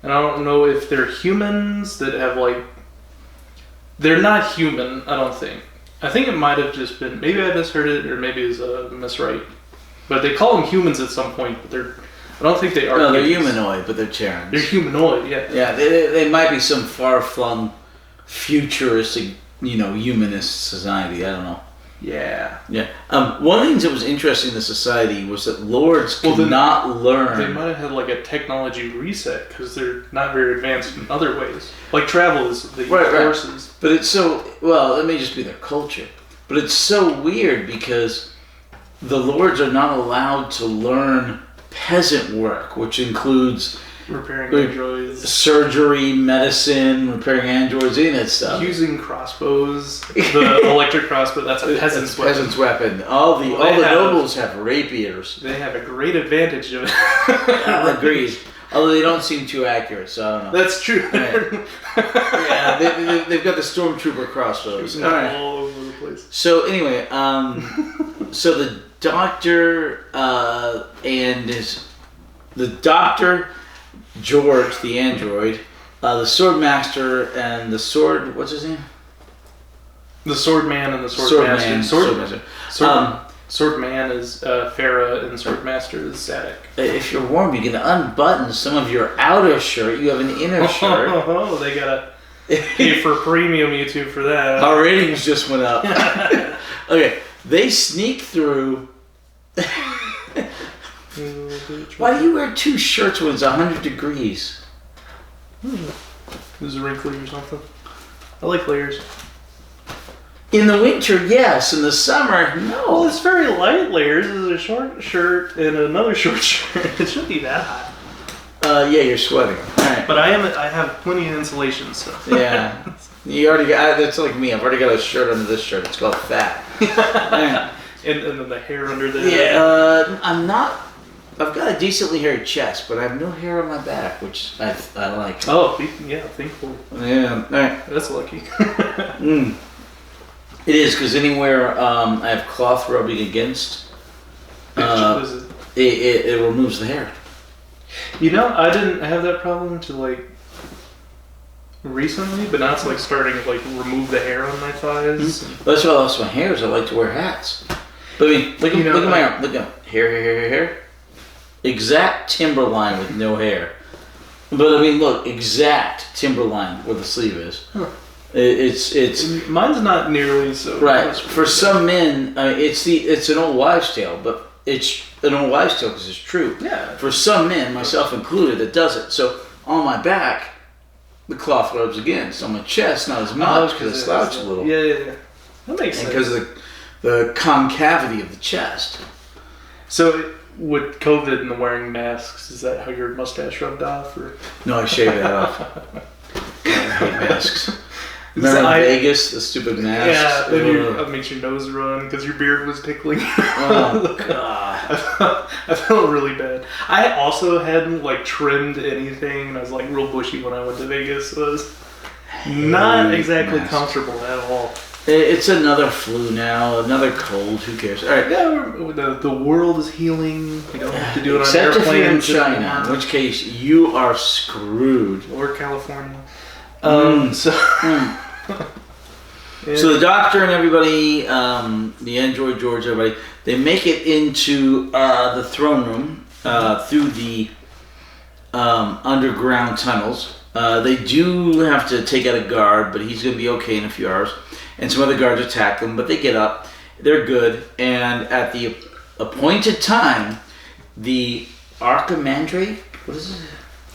And I don't know if they're humans that have like. They're not human, I don't think. I think it might have just been, maybe I misheard it, or maybe it's a miswrite. But they call them humans at some point, but I don't think they are. No, they're humans. humanoid, but they're Terrans. They're humanoid, yeah. Yeah, they might be some far-flung, futuristic, humanist society. I don't know. Yeah. Yeah. One of the things that was interesting in the society was that lords could then not learn. They might have had like a technology reset because they're not very advanced in other ways. Like travel is the horses. But it's so, well, it may just be their culture. But it's so weird because the lords are not allowed to learn peasant work, which includes Repairing like, androids. surgery, medicine, repairing androids, any of that stuff. Using crossbows. The electric crossbow, that's a peasant's weapon. Peasant's weapon. All the nobles have rapiers. They have a great advantage of it. Agreed. Although they don't seem too accurate, so I don't know. That's true. Right. Yeah, they've got the stormtrooper crossbows. All right. All over the place. So anyway, so the doctor the doctor, George, the android, the sword master, and the sword. What's his name? The sword man and the sword master. Sword master. Sword man is Farah and sword master is Zadok. If you're warm, you can unbutton some of your outer shirt. You have an inner shirt. Oh, they gotta pay for premium YouTube for that. Our ratings just went up. Okay, they sneak through. Why do you wear 2 shirts when it's 100 degrees? Is it wrinkly or something? I like layers. In the winter, yes. In the summer, no. Well, it's very light layers. There's a short shirt and another short shirt. It shouldn't be that hot. Yeah, you're sweating. All right. But I have plenty of insulation, so. Yeah. You already got. That's like me. I've already got a shirt under this shirt. It's called fat. Yeah. And then the hair under there. Yeah, I'm not. I've got a decently hairy chest, but I have no hair on my back, which I like. Oh, yeah, thankful. Yeah, all right. That's lucky. It is, because anywhere I have cloth rubbing against, it removes the hair. You know, I didn't have that problem until like recently, but now it's like starting to like remove the hair on my thighs. That's why I lost my hair. Is I like to wear hats. But I mean, look at my arm. Look at hair. Exact Timberline with no hair. But I mean, look, exact Timberline where the sleeve is. Huh. It's mine's not nearly so. right. For some men, it's an old wives' tale, but it's an old wives' tale because it's true. Yeah. For some men, myself included, it does it. So on my back, the cloth rubs against. On my chest, not as much because it slouched a little. Yeah. That makes sense. Because of the concavity of the chest. So with COVID and the wearing masks, is that how your mustache rubbed off? Or? No, I shaved that off. God, I hate masks. Remember in Vegas, the stupid masks? Yeah, and that makes your nose run because your beard was tickling. Oh, God. I felt really bad. I also hadn't like trimmed anything, and I was like real bushy when I went to Vegas. So it was not exactly comfortable at all. It's another flu now, another cold. Who cares? All right. Yeah, the world is healing. You don't have to do it Except on airplanes. if you're in China, in which case you are screwed. Or California. So the doctor and everybody, the android George, everybody, they make it into the throne room through the underground tunnels. They do have to take out a guard, but he's going to be okay in a few hours. And some other guards attack them, but they get up. They're good. And at the appointed time, the Archimandrake, what is it?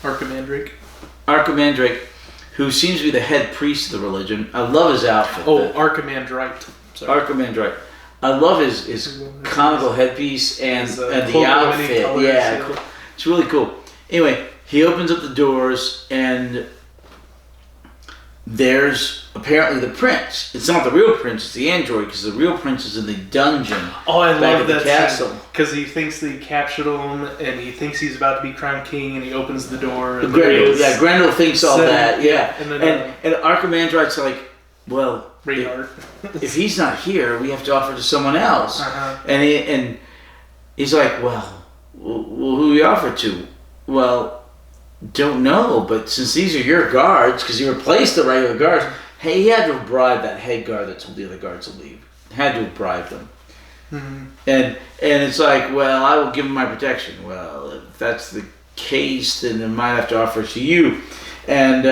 Archimandrake, who seems to be the head priest of the religion. I love his outfit. Oh, Archimandrite. Sorry. Archimandrite. I love his comical headpiece and the outfit. Colors, yeah, cool. It's really cool. Anyway, he opens up the doors and there's apparently the prince. It's not the real prince, it's the android, because the real prince is in the dungeon. Oh, I love that castle. Because he thinks that he captured him, and he thinks he's about to be crowned king, and he opens the door. And Grendel thinks all that. Yeah, and then and Archimandrite's like, well, if he's not here, we have to offer to someone else. Uh-huh. And he's like, well, who we offer to? Well, don't know, but since these are your guards, because you replaced the regular guards, hey, he had to have bribed that head guard that told the other guards to leave. Had to have bribed them. Mm-hmm. And it's like, well, I will give him my protection. Well, if that's the case, then I might have to offer it to you. And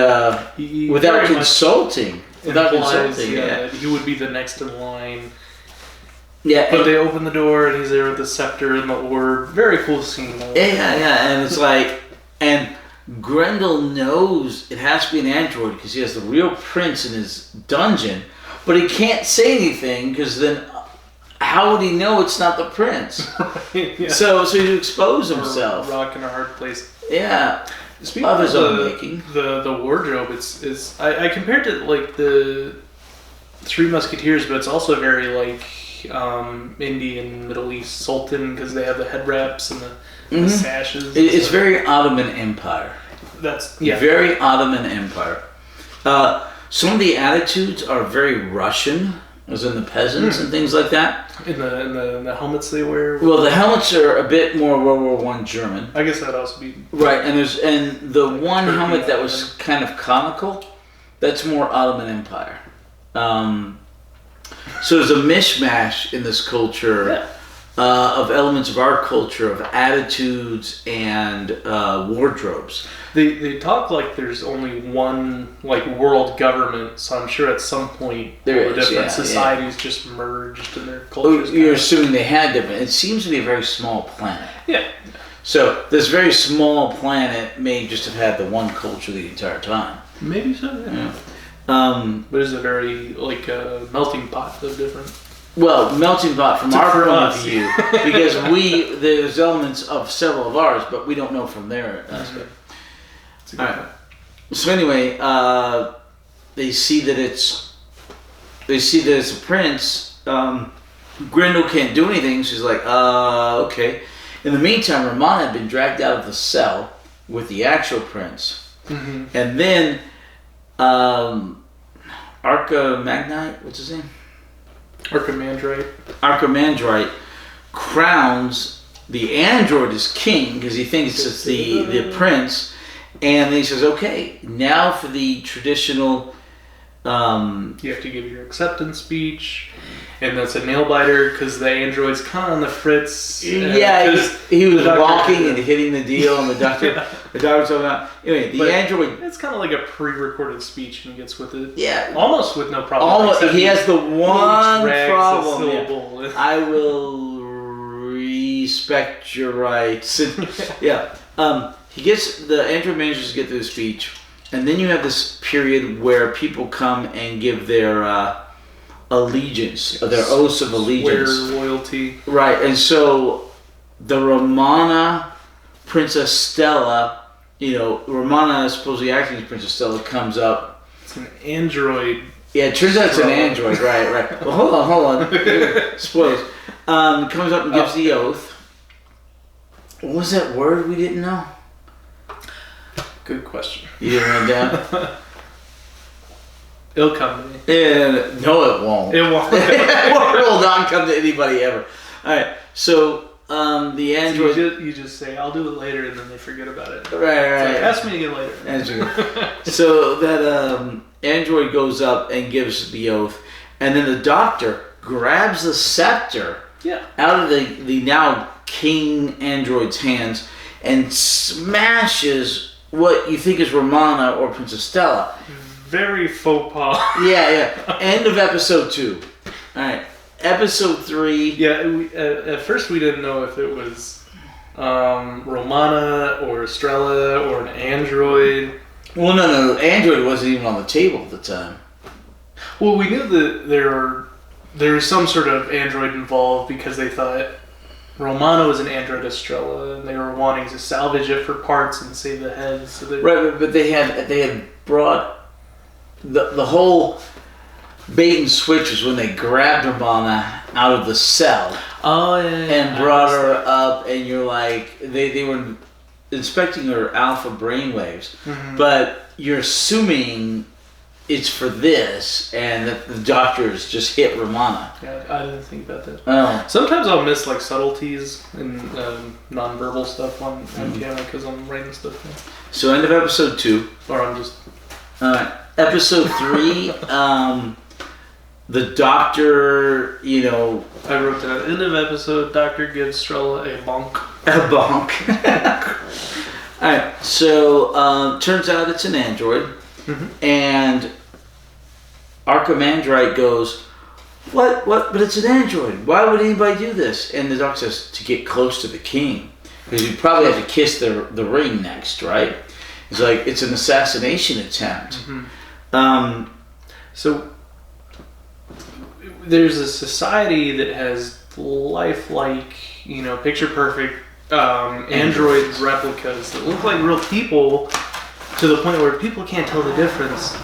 without consulting. Yeah, he would be the next in line. Yeah, but they open the door and he's there with the scepter and the orb. Very cool scene. Yeah, and it's like, and Grendel knows it has to be an android because he has the real prince in his dungeon, but he can't say anything because then how would he know it's not the prince? Yeah. So he expose himself. Rock in a hard place. Yeah. Speaking of his own making, the wardrobe, it's I compared it like the Three Musketeers, but it's also very like Indian, Middle East Sultan because they have the head wraps and the sashes. It's very Ottoman Empire. Very Ottoman Empire. Some of the attitudes are very Russian, as in the peasants and things like that. In the helmets they wear. Well, the helmets are a bit more World War I German. I guess that'd also be right. And the one helmet that was kind of comical, that's more Ottoman Empire. So there's a mishmash in this culture of elements of our culture, of attitudes and wardrobes. They talk like there's only one like world government, so I'm sure at some point the different societies just merged and their cultures. You're assuming they had different. It seems to be a very small planet. Yeah. So this very small planet may just have had the one culture the entire time. Maybe so. Yeah. But it's a very like a melting pot of different. Well, melting pot from our point of view, because there's elements of several of ours, but we don't know from their aspect. All right. So anyway, they see that it's a prince. Grendel can't do anything. She's like, okay. In the meantime, Romana had been dragged out of the cell with the actual prince, and then Archimandrite, what's his name? Archimandrite crowns the android as king because he thinks it's the prince, and then he says, "Okay, now for the traditional." You have to give your acceptance speech, and that's a nail biter because the android's kind of on the fritz. Yeah, he was walking and hitting the deal, and the doctor was talking about. Anyway, the android. It's kind of like a pre-recorded speech, and he gets with it. Yeah, almost with no problem. Almost, he has the one problem. Yeah. I will respect your rights. Yeah, the android manages to get through the speech. And then you have this period where people come and give their allegiance, their oaths of allegiance. Swear loyalty. Right, and so the Romana Princess Stella, Romana supposedly acting as Princess Stella comes up. It's an android. Yeah, it turns out it's an android, right. Well, hold on. Spoilers. Comes up and gives the oath. What was that word we didn't know? Good question. You didn't write down? It'll come to me. Yeah, no, it won't. It won't. It will not come to anybody ever. All right, so the android. So you just say, "I'll do it later," and then they forget about it. Right. Like, ask me again later. So that android goes up and gives the oath, and then the doctor grabs the scepter out of the now king android's hands and smashes what you think is Romana or Princess Stella. Very faux pas. Yeah. End of episode 2. All right. Episode 3. Yeah, at first we didn't know if it was Romana or Estrella or an android. Well, no. Android wasn't even on the table at the time. Well, we knew that there was some sort of android involved because they thought Romana was an android Estrella, and they were wanting to salvage it for parts and save the heads. So right, but they had brought the whole bait and switch was when they grabbed Romana out of the cell. Oh, yeah. And brought her up, and you're like, they were inspecting her alpha brainwaves, but you're assuming it's for this, and that the doctors just hit Romana. Yeah, I didn't think about that. Oh. Sometimes I'll miss like subtleties and non-verbal stuff on camera because I'm writing stuff down. So end of episode 2. Or I'm just... Episode 3, the doctor, I wrote down, end of episode, doctor gives Strella a bonk. A bonk. Alright, so turns out it's an android. And Archimandrite goes, what? But it's an android. Why would anybody do this? And the doctor says, to get close to the king. Because you probably have to kiss the ring next, right? It's like, it's an assassination attempt. So, there's a society that has lifelike, picture perfect android replicas that look like real people, to the point where people can't tell the difference.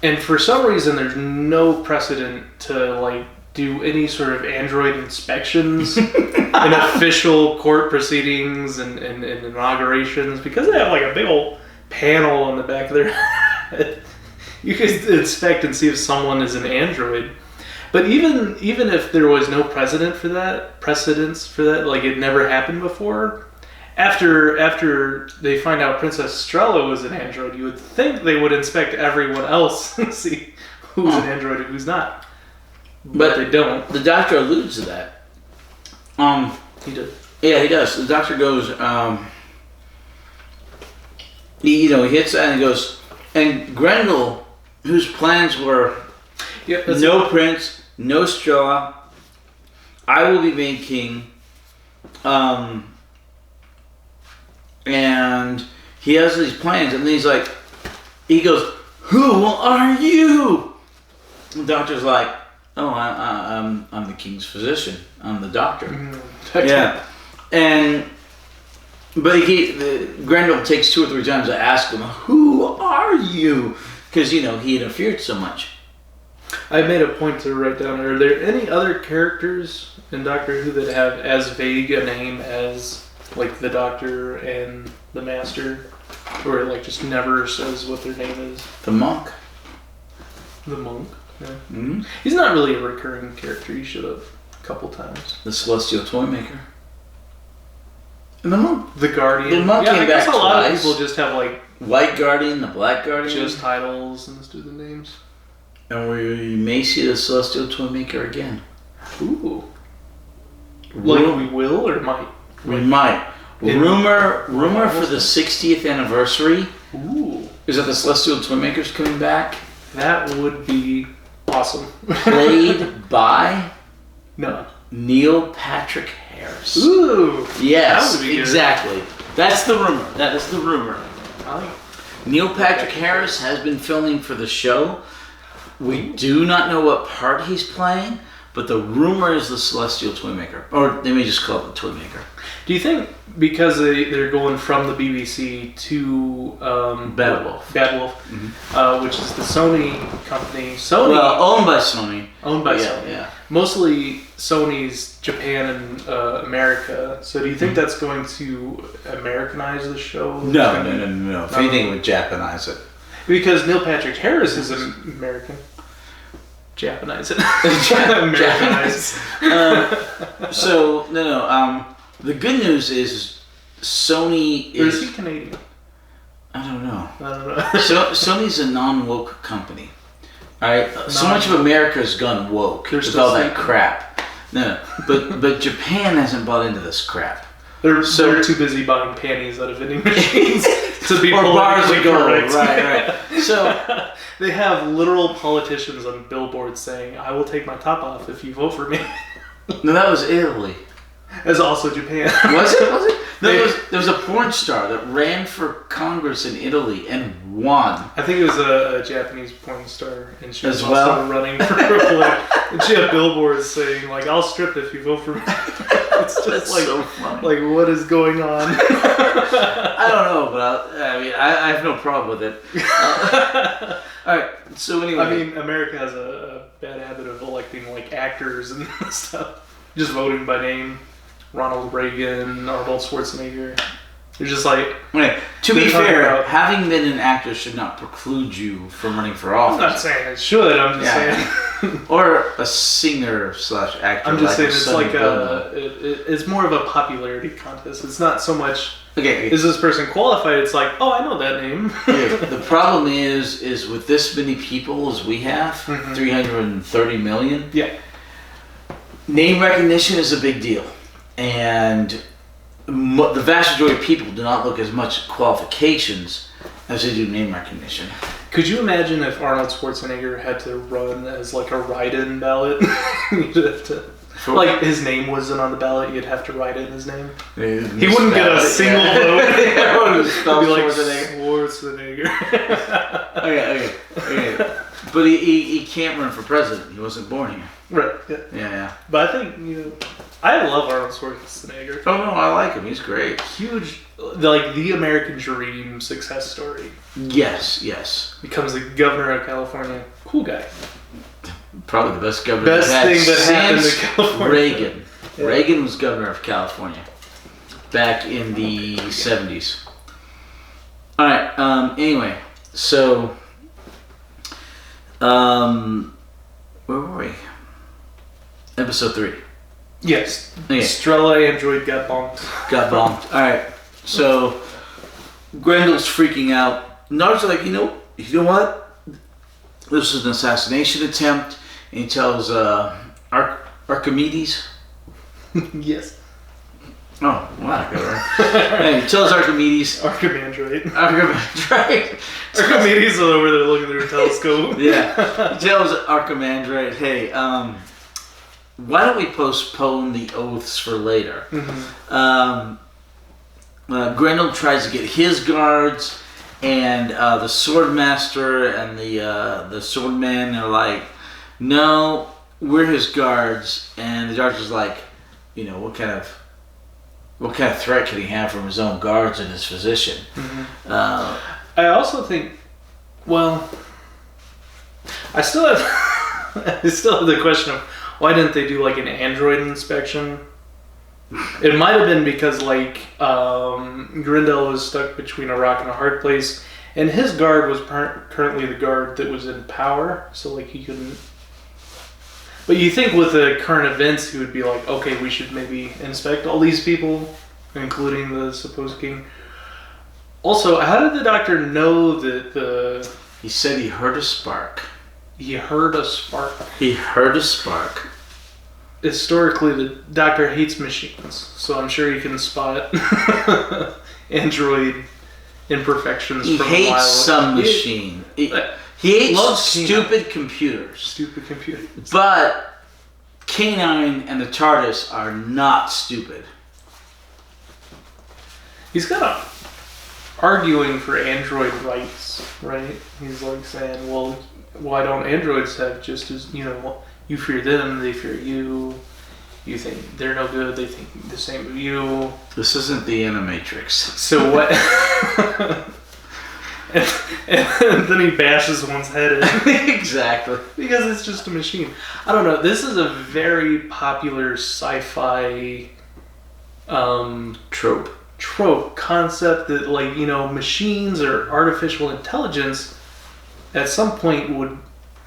And for some reason, there's no precedent to do any sort of android inspections in official court proceedings and inaugurations, because they have a big old panel on the back of their head. You can inspect and see if someone is an android. But even if there was no precedence for that, it never happened before. After they find out Princess Estrella was an android, you would think they would inspect everyone else and see who's an android and who's not. But they don't. The doctor alludes to that. He does. Yeah, he does. The doctor goes, he hits that and he goes, and Grendel, whose plans were no prince, no straw, I will be made king, and he has these plans, and then he goes, who are you? The doctor's like, oh, I'm the king's physician. I'm the doctor. Yeah, but Grendel takes 2 or 3 times to ask him, who are you? because he interfered so much. I made a point to write down, are there any other characters in Doctor Who that have as vague a name as, like, the Doctor and the Master? Or, like, just never says what their name is? The monk. The monk? Yeah. Mm-hmm. He's not really a recurring character. He should have a couple times. The Celestial Toymaker. And the monk. The Guardian. The monk yeah, came I guess back a lot of twice. people just have, like, White Guardian, the Black Guardian. just titles and do the names. And we may see the Celestial Toymaker again. Ooh. Like, we will or might? We might. Rumor for the 60th anniversary Ooh. is that the Celestial Toymaker's coming back. That would be awesome. Played by No. Neil Patrick Harris. Ooh. Yes, That would be good. exactly. That's the rumor. That is the rumor. I like Neil Patrick Harris has been filming for the show. We do not know what part he's playing, but the rumor is the Celestial Toymaker. Or they may just call it the Toymaker. Do you think because they're going from the BBC to Bad Wolf. Which is the Sony company, Sony Well, owned by Sony. owned by Yeah, Sony, yeah. mostly Sony's Japan and America. So do you think that's going to Americanize the show? No. If anything, it would Japanize it. Because Neil Patrick Harris is American. Japanize it. Americanize. The good news is Sony Or is is. he Canadian? I don't know. I don't know. So Sony's a non-woke company. All right. So much of America has gone woke They're with still all that sleeping. crap. No, but Japan hasn't bought into this crap. They're So- too busy buying panties out of vending machines to be Or bars politically of gold. correct. Right. So They have literal politicians on billboards saying, "I will take my top off if you vote for me." no, that was Italy. As also Japan. Was it? No, there was a porn star that ran for Congress in Italy and won. I think it was a Japanese porn star, and she was As well? also running for president. And she had billboards saying, "Like, I'll strip if you vote for me." It's just That's like, so funny. like, what is going on? I don't know, but I have no problem with it. All right. So anyway, I mean, America has a bad habit of electing like actors and stuff, just voting by name. Ronald Reagan, Arnold Schwarzenegger. You're just like, okay, to be they're talking fair, about- having been an actor should not preclude you from running for I'm not office, saying it should. I'm just saying. or a singer/actor. I'm just saying it's Sonny like Bono. it's more of a popularity contest. It's not so much Okay. is this person qualified. It's like, oh, I know that name. Yeah, the problem is with this many people as we have, Mhm. 330 million. Yeah. Name recognition is a big deal, and the vast majority of people do not look as much qualifications as they do name recognition. Could you imagine if Arnold Schwarzenegger had to run as like a write-in ballot? You'd have to, like, his name wasn't on the ballot. You'd have to write in his name. He wouldn't get a single vote. It'd be like Schwarzenegger. Okay. But he can't run for president. He wasn't born here. Right. Yeah. Yeah. But I think I love Arnold Schwarzenegger. Oh no, I like him. He's great. Huge, like the American dream success story. Yes. Becomes the governor of California. Cool guy. Probably the best governor Best we've had thing that happened since to California. Reagan. Yeah. Reagan was governor of California back in the 70s. All right. Anyway, so where were we? Episode 3. Yes. Okay. Strela android got bonked. Got bombed. All right. So Grendel's freaking out. Nard's like, you know what? This is an assassination attempt. And he tells Archimedes. Yes. Oh, wow. Hey, he tells Archimedes. Archimandroid. Archimedes, right? Archimedes is over there looking through a telescope. Yeah. He tells Archimandrite, hey, why don't we postpone the oaths for later? Mm-hmm. Grendel tries to get his guards, and the swordmaster and the swordman are like, no, we're his guards. And the judge is like, what kind of threat can he have from his own guards and his physician? Mm-hmm. I also think, well, I still have I still have the question of why didn't they do like an Android inspection? It might have been because like Grindel was stuck between a rock and a hard place, and his guard was currently the guard that was in power, so like he couldn't. But you think with the current events, he would be like, okay, we should maybe inspect all these people, including the supposed king. Also, how did the doctor know that He said he heard a spark. he heard a spark? He heard a spark. Historically, the doctor hates machines, so I'm sure he can spot android imperfections He from a mile away. hates some machine. He hates loves stupid computers. Stupid computer. But K9 and the TARDIS are not stupid. He's kind of arguing for android rights, right? He's like saying, well, why don't androids have just as, you fear them, they fear you. You think they're no good, they think the same of you. This isn't the Animatrix. So what? and then he bashes one's head in. Exactly. Because it's just a machine. I don't know. This is a very popular sci-fi trope concept that, like, machines or artificial intelligence at some point would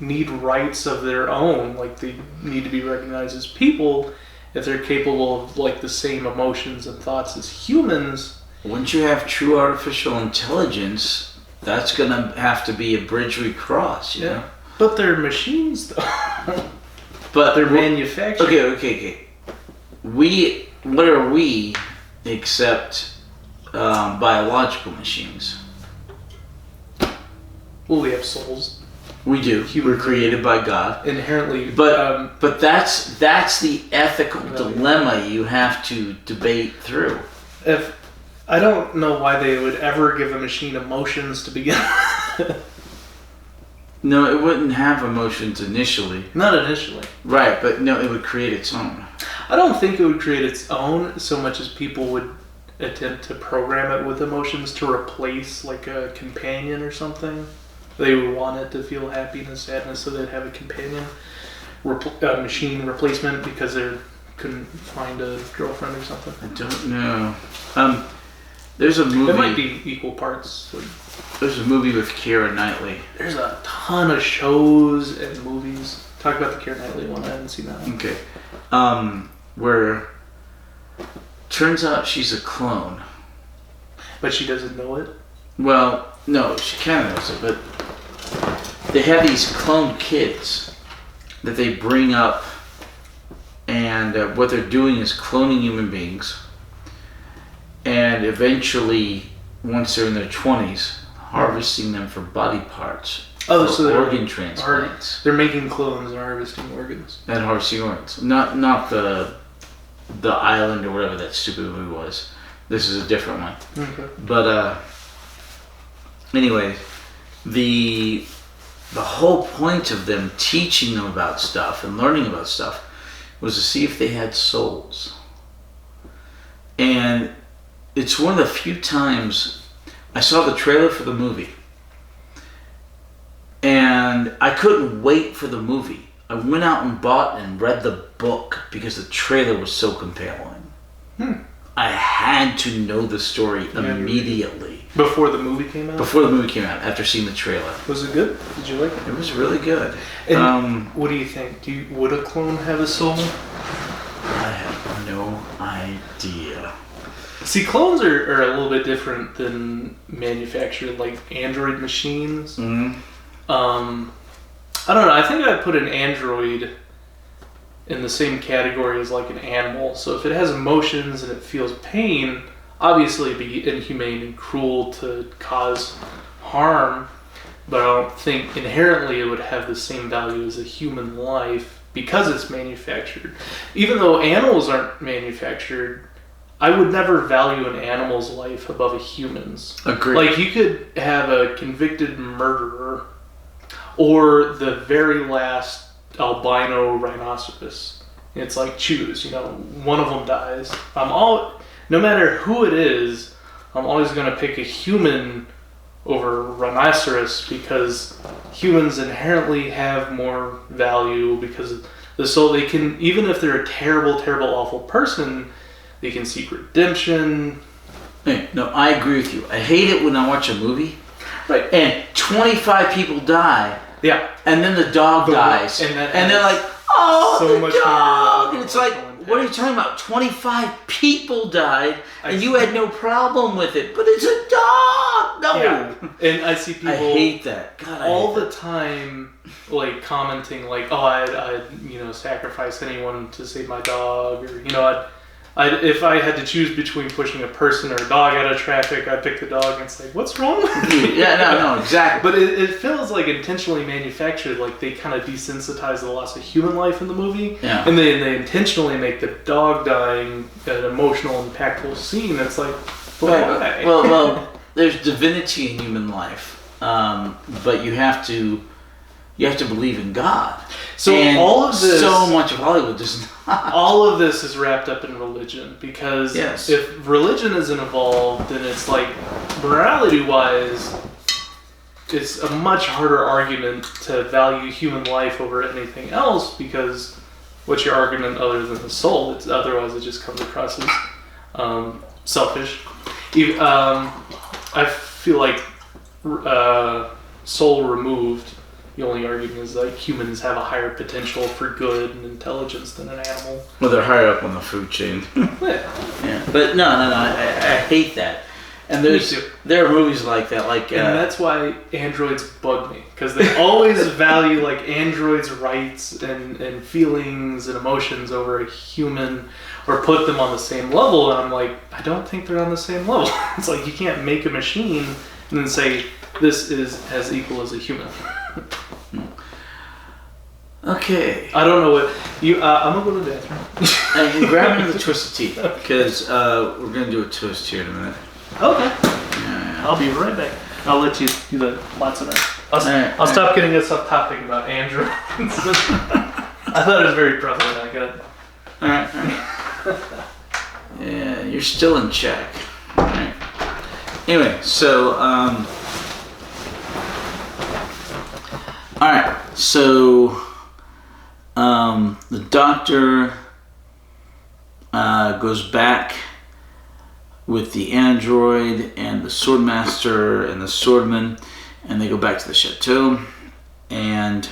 need rights of their own. Like, they need to be recognized as people if they're capable of, like, the same emotions and thoughts as humans. Once you have true artificial intelligence, that's going to have to be a bridge we cross, you know? But they're machines, though. But they're manufactured. Okay. What are we except biological machines? Well, we have souls. We do. We're created by God. Inherently. But that's the ethical dilemma you have to debate through. If I don't know why they would ever give a machine emotions to begin with. No, it wouldn't have emotions initially. Not initially. Right, but no, it would create its own. I don't think it would create its own so much as people would attempt to program it with emotions to replace like a companion or something. They would want it to feel happiness, sadness, so they'd have a companion machine replacement because they couldn't find a girlfriend or something. I don't know. There's a movie. It might be equal parts. There's a movie with Keira Knightley. There's a ton of shows and movies. Talk about the Keira Knightley one. I haven't seen that one. Okay. Where turns out she's a clone. But she doesn't know it? Well, no, she kind of knows it, but they have these clone kids that they bring up, and what they're doing is cloning human beings, and eventually, once they're in their 20s, harvesting them for body parts. Oh, for so organ transplants. They're making clones and harvesting organs. And harvesting organs. Not the island or whatever that stupid movie was. This is a different one. Okay. But anyway, the whole point of them teaching them about stuff and learning about stuff was to see if they had souls. And it's one of the few times I saw the trailer for the movie. And I couldn't wait for the movie. I went out and bought and read the book because the trailer was so compelling. I had to know the story immediately. Before the movie came out? Before the movie came out, after seeing the trailer. Was it good? Did you like it? It was really good. And what do you think? Would a clone have a soul? I have no idea. See, clones are a little bit different than manufactured, like android machines. Mm-hmm. I don't know. I think I'd put an android in the same category as like an animal. So if it has emotions and it feels pain, obviously it'd be inhumane and cruel to cause harm. But I don't think inherently it would have the same value as a human life because it's manufactured. Even though animals aren't manufactured, I would never value an animal's life above a human's. Agreed. Like, you could have a convicted murderer or the very last albino rhinoceros. It's like, choose, one of them dies. No matter who it is, I'm always going to pick a human over rhinoceros because humans inherently have more value because the soul. They can, even if they're a terrible, awful person, they can seek redemption. Hey, no, I agree with you. I hate it when I watch a movie, Right. and 25 people die, Yeah. and then the dog dies, and that and they're adds like, "Oh, so the much dog!" more And it's like, emotional what are you impact. talking about? 25 people died, and I- you had no problem with it, but it's a dog. No, Yeah. And I see people I hate that. God, I all hate the time, like commenting, like, "Oh, I'd sacrifice anyone to save my dog," or I'd if I had to choose between pushing a person or a dog out of traffic, I'd pick the dog. And it's like, what's wrong with that. you? Yeah, no, exactly. But it feels like intentionally manufactured, like they kind of desensitize the loss of human life in the movie, Yeah. and they intentionally make the dog dying an emotional, impactful scene. It's like, why? Well, there's divinity in human life, but you have to believe in God. So And all of this, so much of Hollywood does not. all of this is wrapped up in religion because Yes. if religion isn't involved, then it's like morality-wise, it's a much harder argument to value human life over anything else because what's your argument other than the soul? Otherwise, it just comes across as selfish. I feel like soul removed. The only argument is like humans have a higher potential for good and intelligence than an animal. Well, they're higher up on the food chain. Yeah, but no, I hate that. And Me too. there are movies like that, like And that's why androids bug me, because they always value like androids' rights and feelings and emotions over a human, or put them on the same level. And I'm like, I don't think they're on the same level. It's like you can't make a machine and then say this is as equal as a human. okay. I don't know what you. I'm gonna go to the bathroom. And grab another Twisted Tea because we're gonna do a twist here in a minute. Okay. Yeah. I'll be right back. I'll let you do the lots of that. I'll Alright. stop getting us off topic about androids. I thought it was very prevalent. I got it. All right. Yeah, you're still in check. All right. Anyway, so all right. So the doctor goes back with the android and the swordmaster and the swordman, and they go back to the chateau, and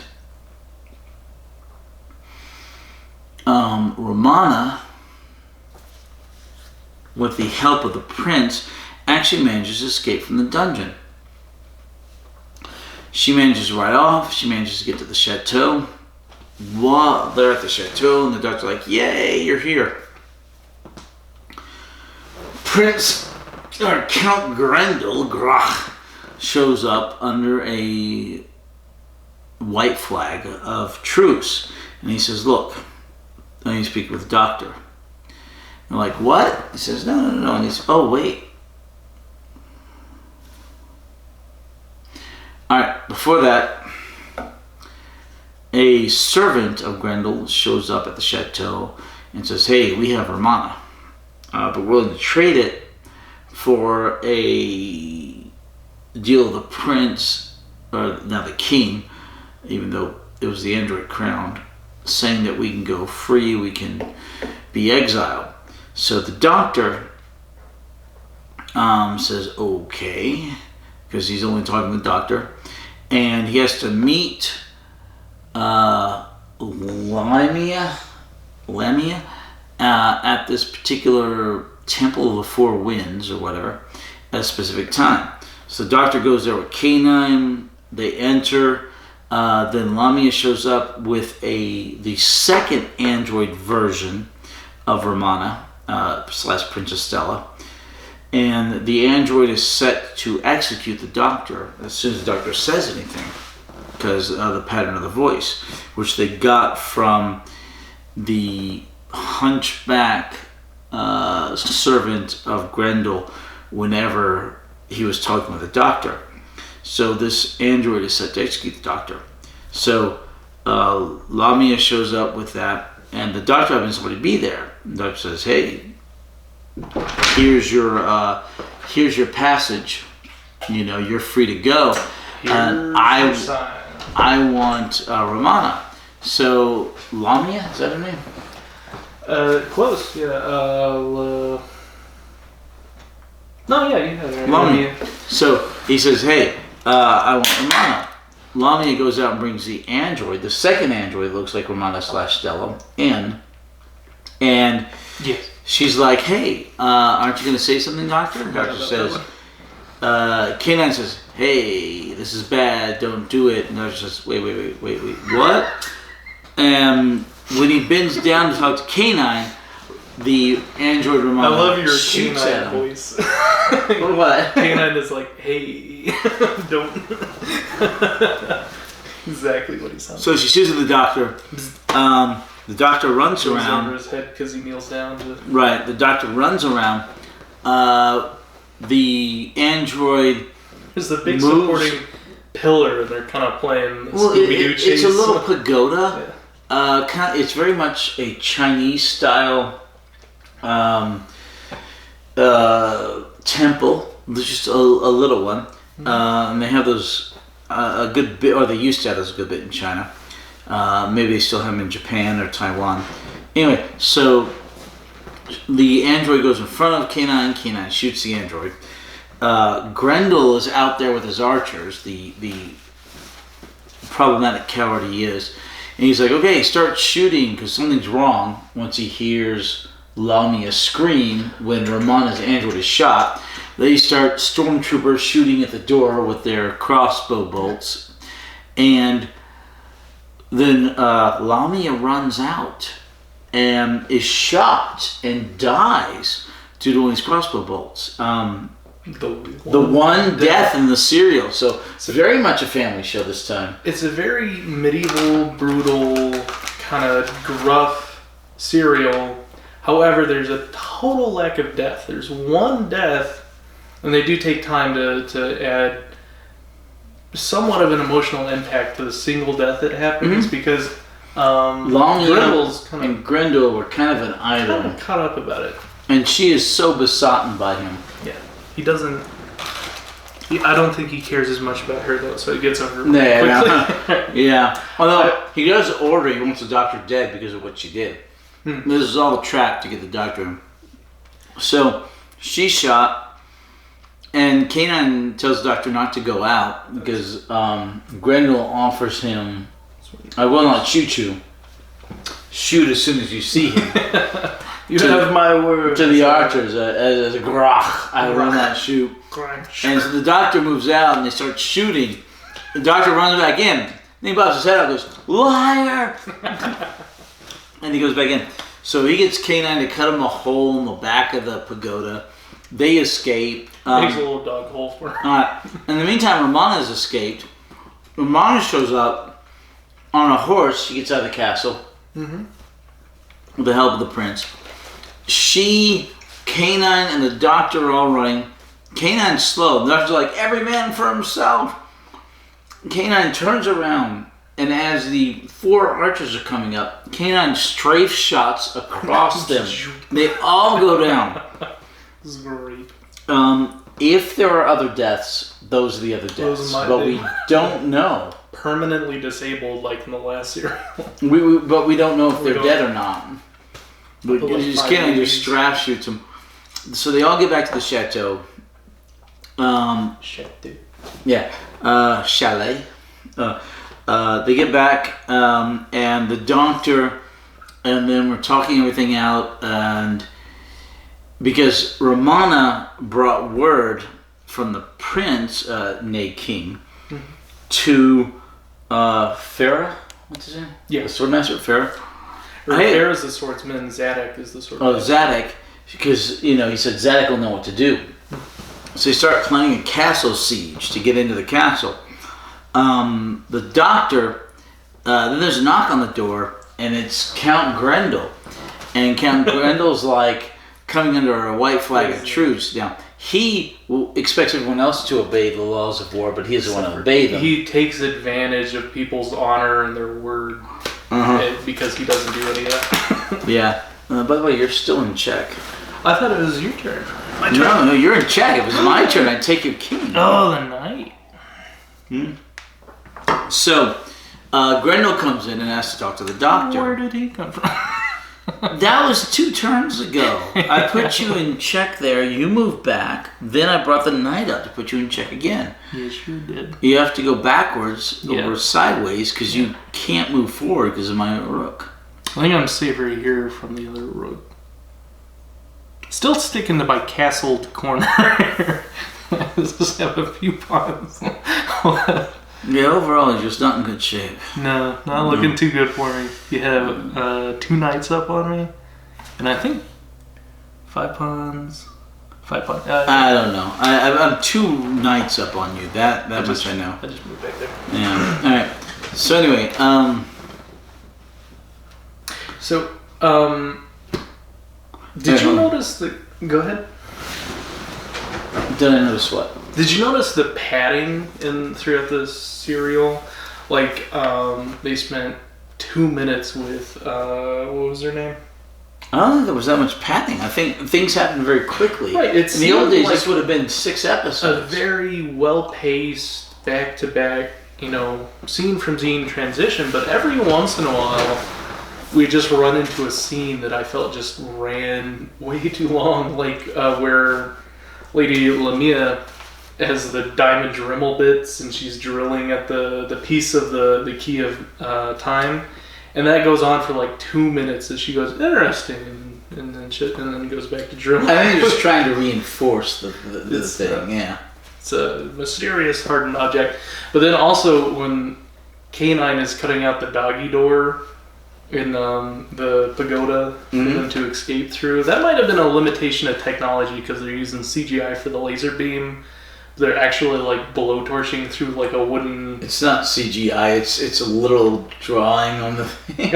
Romana, with the help of the prince, actually manages to escape from the dungeon. She manages right off. She manages to get to the chateau. While they're at the chateau, and the doctor's like, "Yay, you're here." Count Grendel Grach shows up under a white flag of truce, and he says, "Look, I need to speak with the doctor." They're like, "What?" He says, No. And he's, "Oh, wait. All right, before that, a servant of Grendel shows up at the chateau and says, "Hey, we have Romana, but we're willing to trade it for a deal of the prince, or now the king, even though it was the android crowned, saying that we can go free, we can be exiled." So the doctor says, "Okay," because he's only talking to the doctor, and he has to meet Lamia at this particular Temple of the Four Winds or whatever at a specific time. So the doctor goes there with Canine. They enter. Then Lamia shows up with the second android version of Romana / Princess Stella, and the android is set to execute the doctor as soon as the doctor says anything, because of the pattern of the voice, which they got from the hunchback servant of Grendel whenever he was talking with the doctor. So this android is set to execute the doctor. So Lamia shows up with that, and the doctor happens somebody to be there. The doctor says, "Hey, here's your passage you're free to go. Here's I your sign. I want Romana. So Lamia, is that her name? Close. Yeah. No, yeah, you have it. Lamia. So he says, hey, I want Romana. Lamia goes out and brings the android, the second android, looks like Romana / Stella, in. And Yes. she's like, hey, aren't you going to say something, Doctor? The doctor says, K9 says, hey, this is bad, don't do it. And the doctor says, wait, what? And when he bends down to talk to K9, the android Romana I love your shoots at canine him. voice. What? Canine is like, hey, don't. Exactly what he sounds So she shoots at the doctor. The doctor runs like. Goes over around. his head because he kneels down to. Right, the doctor runs around. The android. There's the big moves. supporting pillar, and they're kind of playing the Well, Scooby-Doo chase. it's a little pagoda. Yeah. It's very much a Chinese style temple. There's just a little one, and they have those a good bit, or they used to have those a good bit in China. Maybe they still have them in Japan or Taiwan. Anyway, so the android goes in front of K9. K9 shoots the android. Grendel is out there with his archers. The problematic coward he is. And he's like, okay, start shooting because something's wrong once he hears Lamia scream when Romana's android is shot. They start stormtroopers shooting at the door with their crossbow bolts. And then Lamia runs out and is shot and dies due to all these crossbow bolts. The one death in the serial. So it's very much a family show this time. It's a very medieval, brutal, kind of gruff serial. However, there's a total lack of death. There's one death, and they do take time to add somewhat of an emotional impact to the single death that happens because Grendel's kind and Grendel were kind of an idol. of caught up about it. And she is so besotten by him. Yeah, he doesn't. I don't think he cares as much about her though, so it gets over quickly. Yeah. Although he does order, he wants the doctor dead because of what she did. This is all a trap to get the doctor in. So she's shot, and K9 tells the doctor not to go out because Grendel offers him, I will not shoot you. Shoot as soon as you see him. You have my word. To the archers as a grach. I will not shoot. And so the doctor moves out and they start shooting. The doctor runs back in. Then he pops his head out and goes, liar! And he goes back in. So he gets K9 to cut him a hole in the back of the pagoda. They escape. Makes a little dog hole for him. In the meantime, Romana's escaped. Romana shows up on a horse. She gets out of the castle with the help of the prince. K9 and the doctor are all running. K9's slow. The doctor's like, every man for himself. K9 turns around, and as the 4 archers are coming up, K9 strafe shots across them. They all go down. This is great. If there are other deaths, those are the other deaths. But we don't know. Permanently disabled, like in the last serial. But we don't know if they're dead or not. But K9 just strap shoots them. So they all get back to the chateau. Chalet. They get back, and the doctor, and then we're talking everything out, and because Romana brought word from the prince, nay king, to Farah. What's his name? Yeah, the swordmaster Farah. Farah is the swordsman. Zadok is the swordsman. Oh, Zadok, because he said Zadok will know what to do. So they start planning a castle siege to get into the castle. The doctor, then there's a knock on the door, and it's Count Grendel. And Count Grendel's like coming under a white flag of truce. Now, he expects everyone else to obey the laws of war, but he doesn't want to obey them. He takes advantage of people's honor and their word because he doesn't do any of that. Yeah. By the way, you're still in check. I thought it was your turn. My turn. No, you're in check. If it was my turn, I'd take your king. Oh, the knight. So, Grendel comes in and asks to talk to the doctor. Where did he come from? That was 2 turns ago. I put you in check there. You moved back. Then I brought the knight up to put you in check again. You sure did. You have to go backwards Yeah. or sideways because you can't move forward because of my rook. I think I'm safer here from the other rook. Still sticking to my castled corner. Just have a few pawns. Yeah, overall, you're just not in good shape. No, not looking too good for me. You have 2 knights up on me, and I think 5 pawns. 5 pawns. I don't know. I'm 2 knights up on you. That much I know. I just moved back there. Yeah. All right. So anyway, So, did you notice the? Go ahead. did I notice what? Did you notice the padding throughout the serial? Like, they spent 2 minutes with what was her name? I don't think there was that much padding. I think things happened very quickly. Right, it in the old seemed days, like this would have been 6 A episodes. very well-paced, back-to-back, scene from scene transition. But every once in a while, we just run into a scene that I felt just ran way too long, like where Lady Lamia has the diamond Dremel bits and she's drilling at the piece of the key of time, and that goes on for like 2 minutes as she goes interesting and then goes back to drilling. I think they're just trying to reinforce the thing. Yeah. It's a mysterious hardened object. But then also when K9 is cutting out the doggy door in the pagoda for them to escape through, that might have been a limitation of technology because they're using CGI for the laser beam. They're actually like blowtorching through like a wooden. It's not CGI. It's a literal drawing on the thing.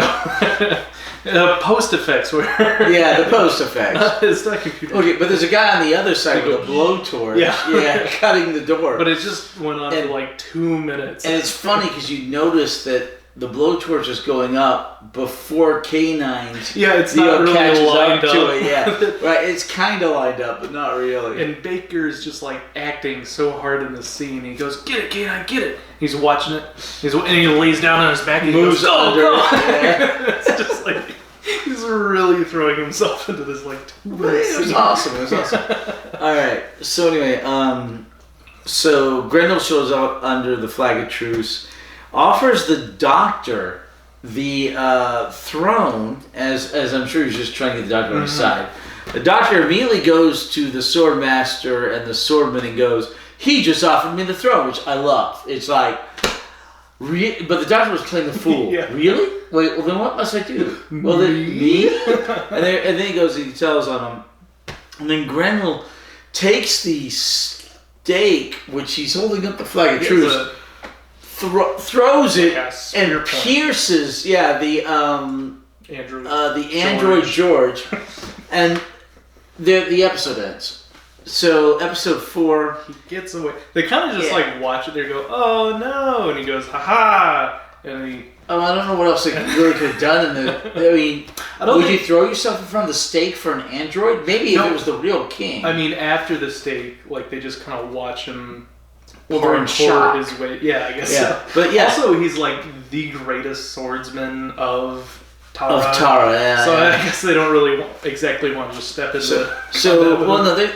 Post effects where. Yeah, the post effects. It's not computer. Okay, but there's a guy on the other side with a blowtorch. Yeah. Cutting the door. But it just went on for like 2 minutes. And it's funny because you notice that the blowtorch is going up before K9's it's not really catches lined up to up. it. Yeah, right. It's kind of lined up, but not really. And Baker's just like acting so hard in the scene. He goes, "Get it, K9, get it." He's watching it. And he lays down on his back. And Moves he goes, under. "Go, go." Yeah. It's just like he's really throwing himself into this like 2 It minute was scene. awesome. It was awesome. All right. So anyway, so Grendel shows up under the flag of truce, offers the doctor the throne, as I'm sure he's just trying to get the doctor on his side. The doctor immediately goes to the sword master and the swordman and goes, "He just offered me the throne," which I love. It's like, but the doctor was playing the fool. Yeah. Really? Wait, well then what must I do? Well then me? and then he goes, he tells on him, and then Grendel takes the stake, which he's holding up the flag of truce, throws it and pierces, the android George, and the episode ends. So episode 4, He gets away. They kind of just like watch it. They go, "Oh no!" and he goes, "Ha ha!" and he. I don't know what else they really could have done. Would you throw yourself in front of the stake for an android? Maybe if it was the real king. I mean, after the stake, like they just kind of watch him. They're in shock. His way. Yeah, I guess Yeah. so. But yeah. Also, he's like the greatest swordsman of Tara. Of Tara, yeah. So yeah. I guess they don't really exactly want to just step into.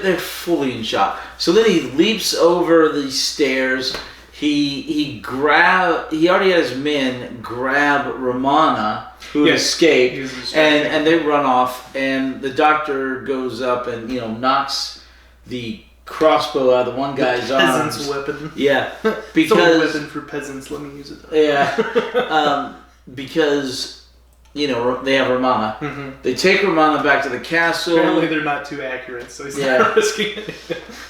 They're fully in shock. So then he leaps over the stairs. He already had his men grab Romana, who had escaped, and they run off. And the doctor goes up and knocks the crossbow out of the one guy's arms. Peasant's weapon. Yeah, It's a weapon for peasants. Let me use it. Yeah, because they have Romana. Mm-hmm. They take Romana back to the castle. Apparently, they're not too accurate, so he's not risking it.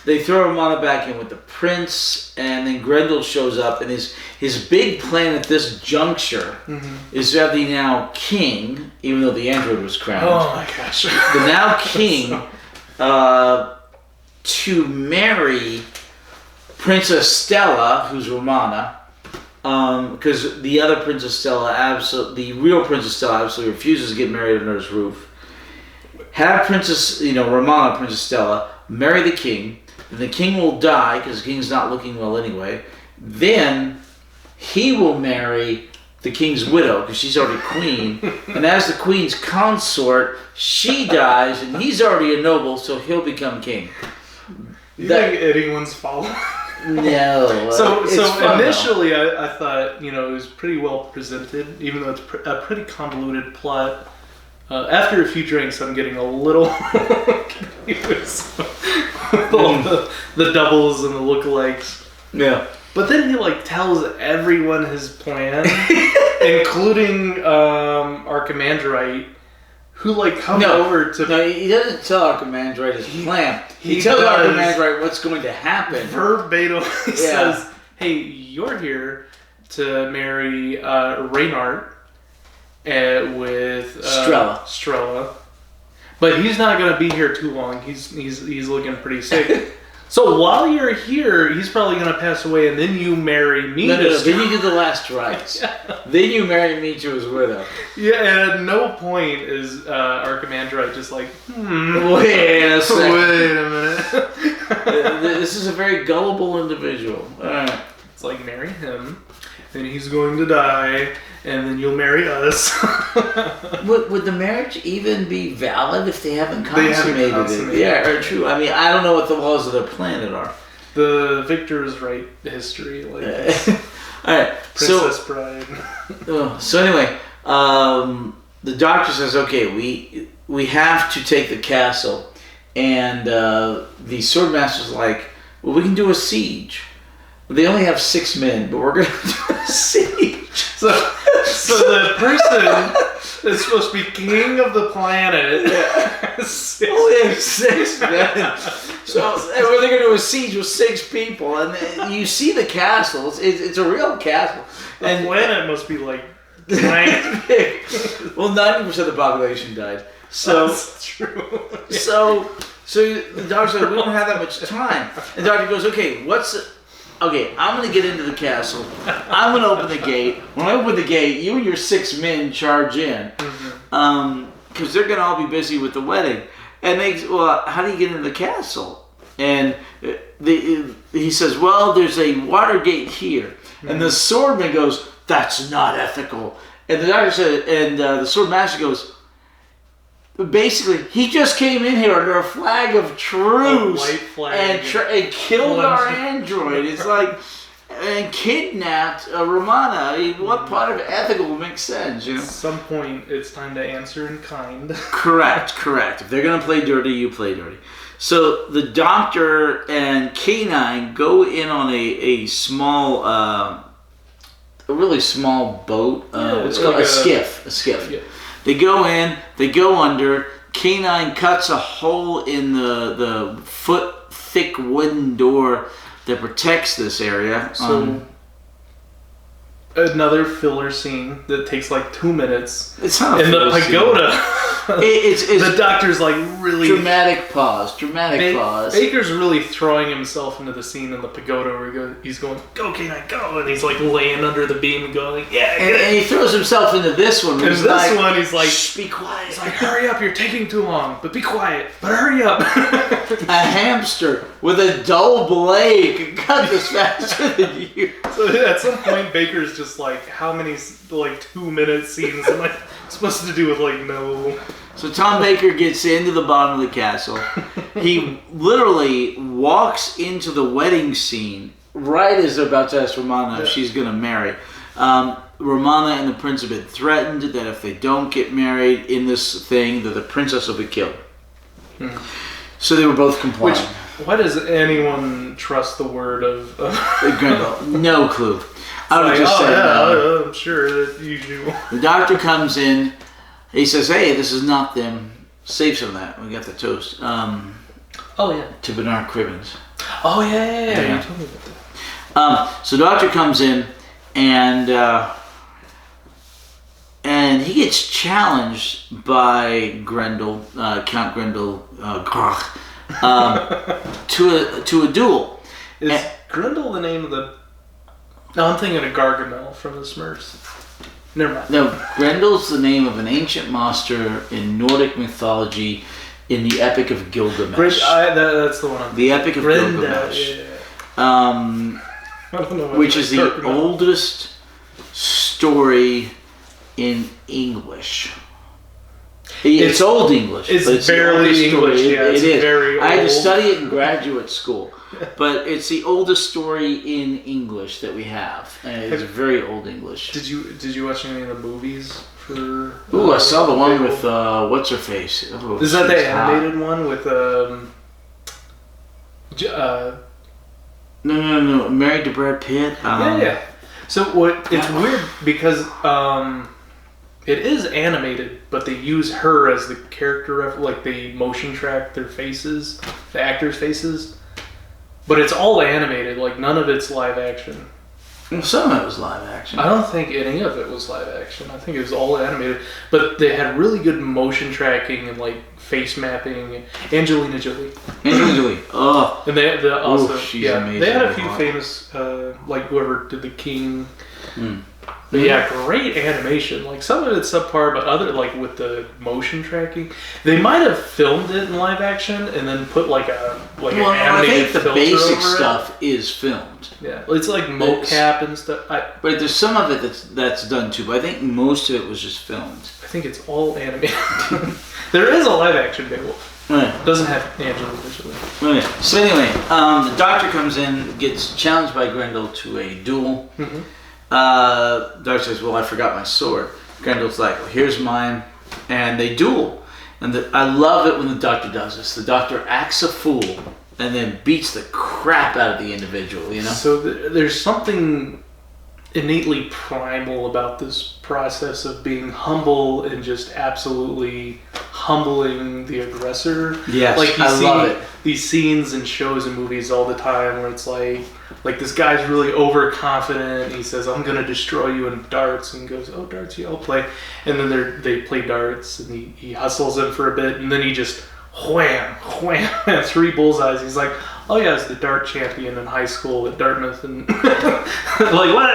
They throw Romana back in with the prince, and then Grendel shows up, and his big plan at this juncture is to have the now king, even though the android was crowned. Oh my gosh! The now king to marry Princess Stella, who's Romana, because the other Princess Stella, the real Princess Stella, absolutely refuses to get married under his roof. Have Romana, Princess Stella, marry the king. Then the king will die because the king's not looking well anyway. Then he will marry the king's widow because she's already queen. And as the queen's consort, she dies and he's already a noble, so he'll become king. You think anyone's following? No. So fun, initially I thought, it was pretty well presented, even though it's a pretty convoluted plot. After a few drinks, I'm getting a little confused with all the doubles and the lookalikes. Yeah. But then he tells everyone his plan, including Archimandrite, who comes over to. No, he doesn't tell Archimandrite his plan. He tells Archimandrite what's going to happen. Verbatim, he says, "Hey, you're here to marry Reynard with Strella, but he's not going to be here too long. He's looking pretty sick." So while you're here, he's probably going to pass away, and then you marry me. No. Then you do the last rites. Then you marry me to his widow. Yeah, and at no point is Archimandrite just Wait a second. Wait a minute. This is a very gullible individual. All right. It's marry him, and he's going to die, and then you'll marry us. Would the marriage even be valid if they haven't consummated it? Yeah, true. I mean, I don't know what the laws of their planet are. The victors write history, all right, Princess Bride. So anyway, the doctor says, "Okay, we have to take the castle," and the swordmaster's like, "Well, we can do a siege. They only have 6 men, but we're gonna do a siege." So the person that's supposed to be king of the planet only have 6 men. So we're going to do a siege with 6 people, and you see the castle. It's a real castle. The planet must be giant. Well, 90% of the population died. So that's true. Yeah. So the doctor said, "We don't have that much time." And the doctor goes, "Okay, I'm going to get into the castle. I'm going to open the gate. When I open the gate, you and your 6 men charge in. Because they're going to all be busy with the wedding." And how do you get into the castle? And he says, "Well, there's a water gate here." And the swordman goes, "That's not ethical." And the doctor said, and the swordmaster goes, "Basically, he just came in here under a flag of truce, white flag, and killed our android. It's and kidnapped Romana. What part of ethical makes sense? At some point, it's time to answer in kind." Correct. If they're gonna play dirty, you play dirty. So the doctor and K9 go in on a small, a really small boat. It's called a skiff. A skiff. Yeah. They go in, they go under, K9 cuts a hole in the foot-thick wooden door that protects this area. So, another filler scene that takes 2 minutes. It's not a in the pagoda. It's the doctor's really dramatic pause. Pause. Baker's really throwing himself into the scene in the pagoda where he's going, "Go, K9, go!" And he's laying under the beam and going, "Yeah." And he throws himself into this one. And this one, he's like, "Shh, be quiet." He's like, "Hurry up! You're taking too long. But be quiet. But hurry up!" A hamster with a dull blade can cut this faster than you. So at some point, Baker's just "How many 2-minute scenes am I supposed to do with no?" So Tom Baker gets into the bottom of the castle. He literally walks into the wedding scene right as they're about to ask Romana if she's going to marry. Romana and the prince have been threatened that if they don't get married in this thing, that the princess will be killed. So they were both complying. Why does anyone trust the word of Grendel? No clue. I would just say, I'm sure that you do. The doctor comes in. He says, "Hey, this is not them. Save some of that. We got the toast." To Bernard Cribbins. Oh yeah. You told me about that. So the doctor comes in, and he gets challenged by Grendel, Count Grendel, to a duel. Is Grendel the name of the? No, I'm thinking of Gargamel from the Smurfs. Never mind. No, Grendel's the name of an ancient monster in Nordic mythology in the Epic of Gilgamesh. That's the one. The Epic of Gilgamesh. Yeah. I don't know which is the oldest story in English. It's Old English. It's barely English. Yeah, it is. Very old. I had to study it in graduate school, but it's the oldest story in English that we have, and it's very old English. Did you watch any of the movies for? I saw the one with what's her face. Oh, is that the animated one with No. Married to Brad Pitt. Yeah. So it's weird because it is animated, but they use her as the character, like they motion track their faces, the actors' faces. But it's all animated, like none of it's live action. Well, some of it was live action. I don't think any of it was live action. I think it was all animated. But they had really good motion tracking and like face mapping. Angelina Jolie. Oh. And they also she's amazing. They had a few famous like whoever did The King. But yeah, great animation. Like some of it's subpar, but other like with the motion tracking, they might have filmed it in live action and then put like an animated I think the filter basic over stuff is filmed. Yeah, it's like mocap and stuff. But there's some of it that's done too. But I think most of it was just filmed. I think it's all animated. There is a live action Beowulf. Right. It doesn't have Angelina Jolie. Right. So anyway, the doctor comes in, gets challenged by Grendel to a duel. Doctor says, "Well, I forgot my sword." Grendel's like, "Well, here's mine," and they duel. And I love it when the doctor does this. The doctor acts a fool and then beats the crap out of the individual. You know. So there's something innately primal about this process of being humble and just absolutely humbling the aggressor. Yes, like I love it. These scenes in shows and movies all the time where it's like this guy's really overconfident. He says, "I'm gonna destroy you in darts," and goes, "Oh, darts, yeah, I'll play." And then they play darts, and he hustles him for a bit, and then he just wham, wham, 3 bullseyes. He's like, "Oh yeah, I was the dart champion in high school at Dartmouth," and like what?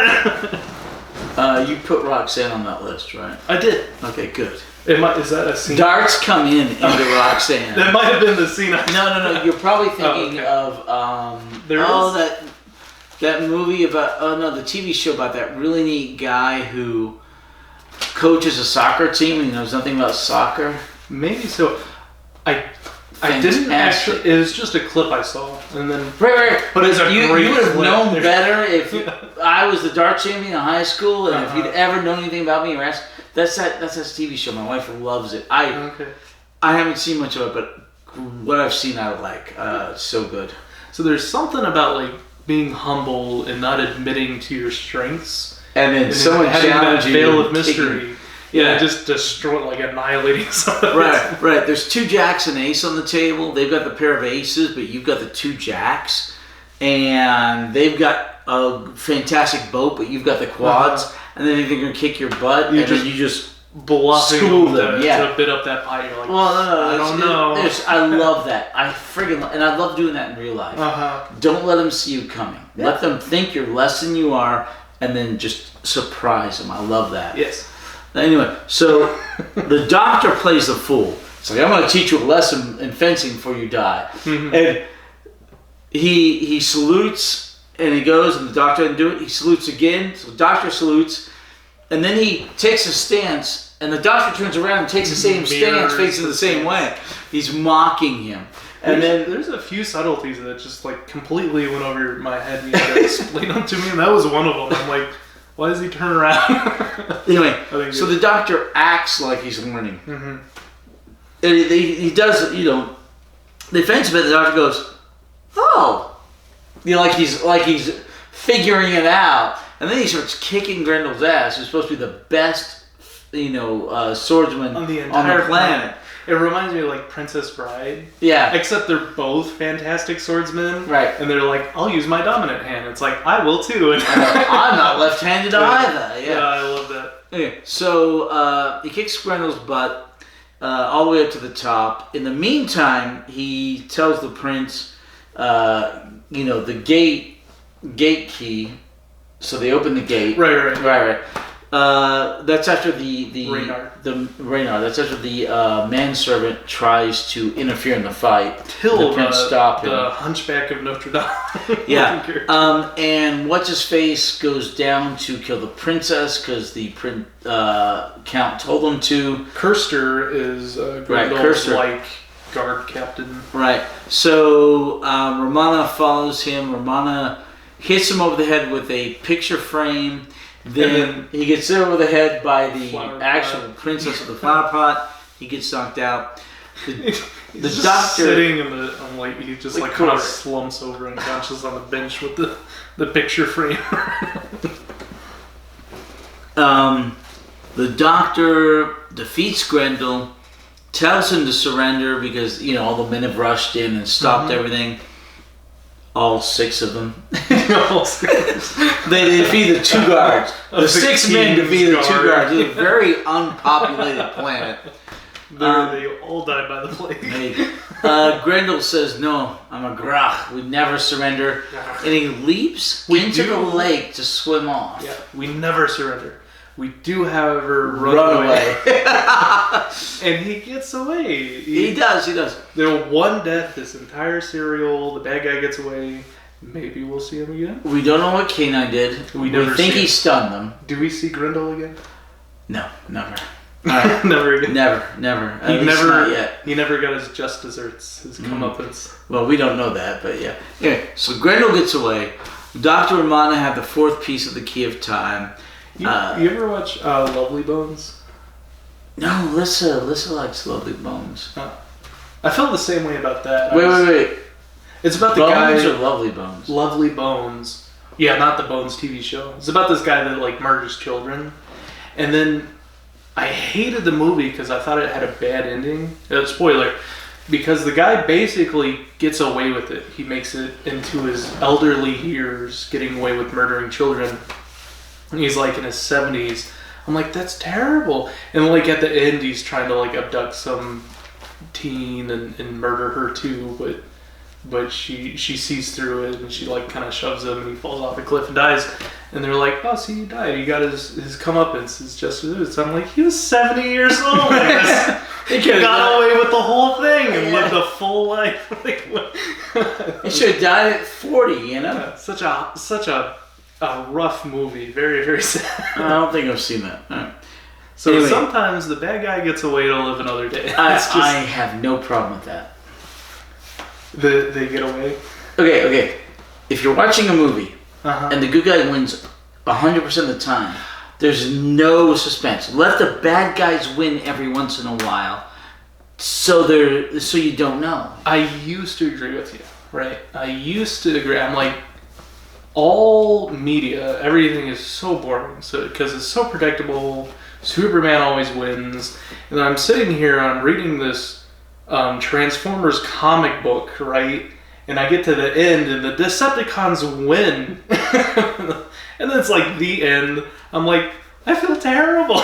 You put Roxanne on that list, right? I did. Okay, good. Is that a scene? Darts come into Roxanne. That might have been the scene. No. You're probably thinking of that movie about the TV show about that really neat guy who coaches a soccer team and he knows nothing about soccer. Maybe so. I didn't actually. It was just a clip I saw, and then right. But it's a you great would have clip. known better if I was the dart champion in high school, and if you'd ever known anything about me or asked. That's that TV show. My wife loves it. I haven't seen much of it, but what I've seen I like. It's so good. So there's something about like being humble and not admitting to your strengths, and then someone having that you veil of mystery. Yeah, just destroy, like annihilating something. Right. There's 2 jacks and ace on the table. They've got the pair of aces, but you've got the 2 jacks, and they've got a fantastic boat, but you've got the quads, and then they're gonna kick your butt, then you just bluffing school them. to bid up that pie. You're like, well, no, I don't know. I love that. I love doing that in real life. Don't let them see you coming. Yeah. Let them think you're less than you are, and then just surprise them. I love that. Yes. Anyway, so the doctor plays the fool. It's like, I'm going to teach you a lesson in fencing before you die. And he salutes, and he goes, and the doctor doesn't do it. He salutes again, so the doctor salutes, and then he takes a stance, and the doctor turns around and takes the same stance, facing the same way. He's mocking him. And there's a few subtleties that just like completely went over my head. You had to explain them to me, and that was one of them. I'm like, why does he turn around? Anyway, so the doctor acts like he's learning. And he does, they fence a bit. The doctor goes, "Oh," like he's figuring it out, and then he starts kicking Grendel's ass. Who's supposed to be the best, swordsman on the entire planet. It reminds me of like Princess Bride. Yeah. Except they're both fantastic swordsmen. Right. And they're like, I'll use my dominant hand. It's like, I will too. And I'm not left-handed either. Yeah, I love that. Okay, so he kicks Grendel's butt all the way up to the top. In the meantime, he tells the prince, the gate key. So they open the gate. Right. That's after the Reynard. That's after the manservant tries to interfere in the fight. Till the prince stop him. The Hunchback of Notre Dame. Yeah. And what's his face goes down to kill the princess because the count told him to. Kirster is Grendel's like guard captain. Right. So Romana follows him. Romana hits him over the head with a picture frame. Then he gets hit over the head by the actual princess of the flower pot. He gets knocked out. The He's doctor sitting he just kind of slumps over unconscious on the bench with the picture frame. The doctor defeats Grendel, tells him to surrender because all the men have rushed in and stopped everything. All 6 of them. They defeated 2 guards. The 6 men defeated 2 guards. It's a very unpopulated planet. They all died by the plague. Grendel says, "No, I'm a Grach. We never surrender." And he leaps into the lake to swim off. Yeah, we never surrender. We do, however, run away. And he gets away. He does. There's one death this entire serial. The bad guy gets away. Maybe we'll see him again. We don't know what K9 did. We think he stunned them. Do we see Grendel again? No, never. Right. Never again. Never. Not yet. He never got his just desserts, his comeuppance. Well, we don't know that, but yeah. Anyway, so Grendel gets away. Dr. Romana had the 4th piece of the Key of Time. You ever watch Lovely Bones? No, Alyssa likes Lovely Bones. I felt the same way about that. Wait. It's about the Bones guy. or Lovely Bones? Lovely Bones. Yeah, not the Bones TV show. It's about this guy that murders children, and then I hated the movie because I thought it had a bad ending. Spoiler. Because the guy basically gets away with it. He makes it into his elderly years, getting away with murdering children. And he's in his 70s. I'm like, that's terrible. And at the end, he's trying to abduct some teen and murder her too. But she sees through it and she kind of shoves him and he falls off a cliff and dies. And they're like, oh, see, he died. He got his comeuppance. His justice. I'm like, he was 70 years old. He got away with the whole thing and lived a full life. He should have died at 40, Such a rough movie. Very, very sad. I don't think I've seen that. Right. So anyway, sometimes the bad guy gets away to live another day. I have no problem with that. They get away? Okay. If you're watching a movie and the good guy wins 100% of the time, there's no suspense. Let the bad guys win every once in a while so you don't know. I used to agree with you, right? I used to agree. I'm like, all media, everything is so boring because it's so predictable. Superman always wins. And then I'm sitting here, I'm reading this Transformers comic book, right? And I get to the end and the Decepticons win. And then it's the end. I'm like, I feel terrible.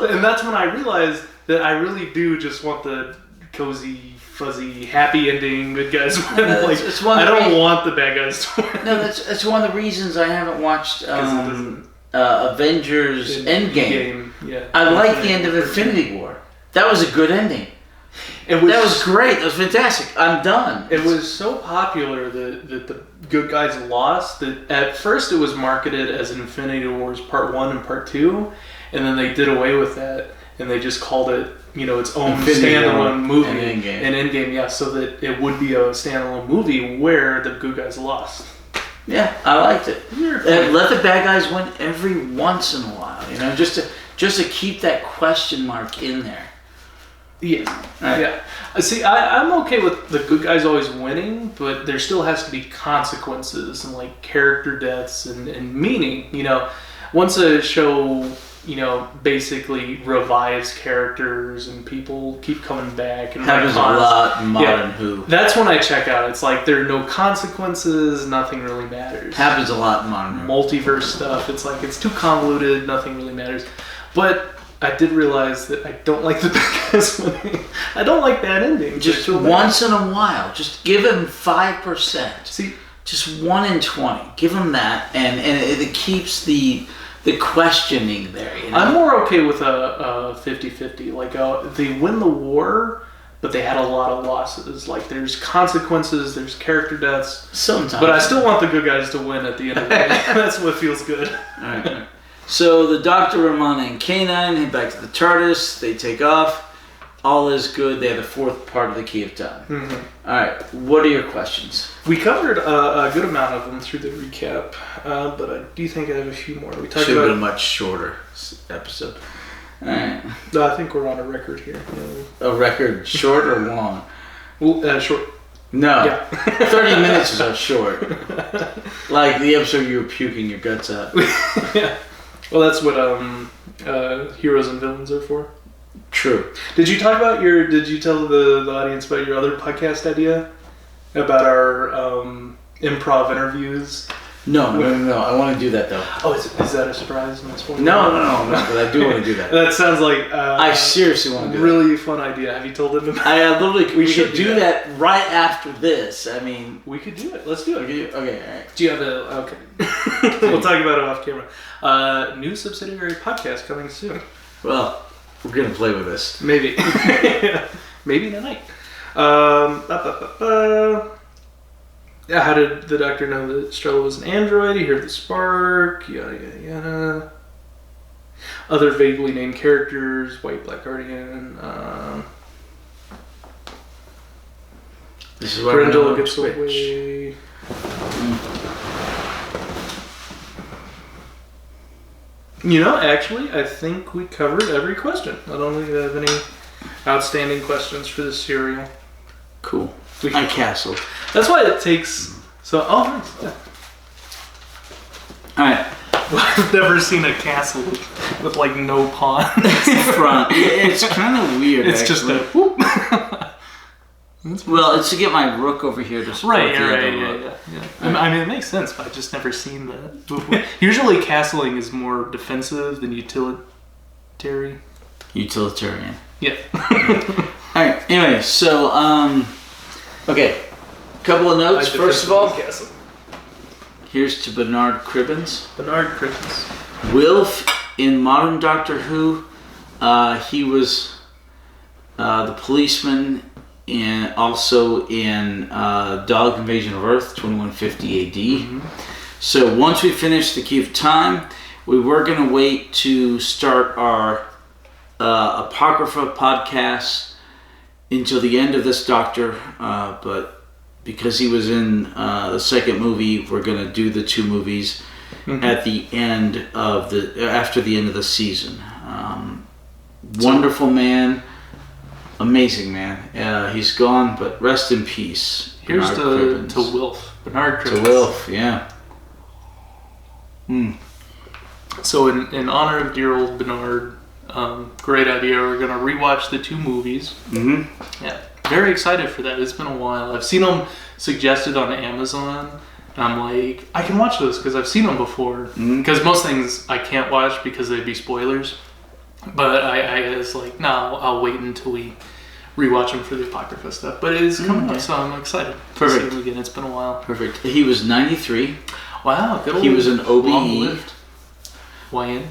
And that's when I realized that I really do just want the cozy, fuzzy, happy ending, good guys win. I don't want the bad guys to win. No, that's one of the reasons I haven't watched Avengers Endgame. Yeah, I like the end of Infinity War. That was a good ending. That was great. That was fantastic. I'm done. It was so popular that the good guys lost that at first it was marketed as Infinity Wars Part 1 and Part 2, and then they did away with that and they just called it, its own standalone movie. And Endgame, yeah, so that it would be a standalone movie where the good guys lost. Yeah, I liked it. Let the bad guys win every once in a while, just to keep that question mark in there. Yeah, right. Yeah. See, I'm okay with the good guys always winning, but there still has to be consequences and character deaths and meaning. Once a show, basically revives characters and people keep coming back and happens a lot in Modern Who. That's when I check out. It's there are no consequences, nothing really matters. Happens a lot in Modern Who. Multiverse stuff. It's it's too convoluted, nothing really matters. But I did realize that I don't like the bad guys winning. I don't like bad endings. Just once in a while, just give him 5%. See, just 1 in 20. Give him that, and it keeps the the questioning there. You know? I'm more okay with a 50-50. Like they win the war, but they had a lot of losses. Like there's consequences, there's character deaths. Sometimes. But I still want the good guys to win at the end of the day. That's what feels good. All right. So the Doctor, Romana, and K9 head back to the TARDIS. They take off. All is good. They have the fourth part of the Key of Time. Mm-hmm. All right. What are your questions? We covered a good amount of them through the recap, but I do think I have a few more. We talked Should have about. been a much shorter episode. All right. No, I think we're on a record here. A record, short or long? Well, short. No. Yeah. 30 minutes is a short. Like the episode you were puking your guts out. Yeah. Well, that's what heroes and villains are for. True. Did you talk about did you tell the audience about your other podcast idea? About our improv interviews? No. I want to do that though. Oh, is that a surprise? No, but I do want to do that. That sounds like I seriously want to do really fun idea. Have you told them about it? I literally, we should do that right after this. I mean, We could do it. Let's do it. okay, all right. Do you have okay. We'll talk about it off camera. New subsidiary podcast coming soon. Well, we're gonna play with this. Maybe. Maybe tonight. How did the Doctor know that Strella was an android? He heard the spark. Yada yada yada. Other vaguely named characters. White Black Guardian. This is what Grendel I gets switch. away. You know, actually, I think we covered every question. I don't think I have any outstanding questions for this serial. Cool. I castled. That's why it takes so. Oh, nice. Yeah. All right. I've never seen a castle with like no pawns. Front. It's kind of weird. It's actually. just a whoop. Well, it's to get my rook over here to support the other rook. Yeah. I mean, it makes sense, but I've just never seen that. Usually, castling is more defensive than utilitarian. Utilitarian. Yeah. All right. Anyway, so okay, couple of notes. First of all, here's to Bernard Cribbins. Bernard Cribbins. Wilf in modern Doctor Who. He was the policeman. And also in Dalek Invasion of Earth, 2150 AD. Mm-hmm. So once we finish the Key of Time, we were going to wait to start our Apocrypha podcast until the end of this Doctor, but because he was in the second movie, we're going to do the two movies at the end of after the end of the season. Wonderful man. Amazing man. He's gone, but rest in peace. Here's to Wilf. Bernard Cribbins. To Wilf, yeah. So in honor of dear old Bernard, great idea. We're going to rewatch the two movies. Mm-hmm. Yeah. Very excited for that. It's been a while. I've seen them suggested on Amazon. And I'm like, I can watch those because I've seen them before. Because most things I can't watch because they'd be spoilers. But I was like, no, I'll wait until we rewatch them for the Apocrypha stuff. But it is coming up, so I'm excited to see him again. It's been a while. Perfect. He was 93. Wow, good old. He was an OBE. Long-lived. YN?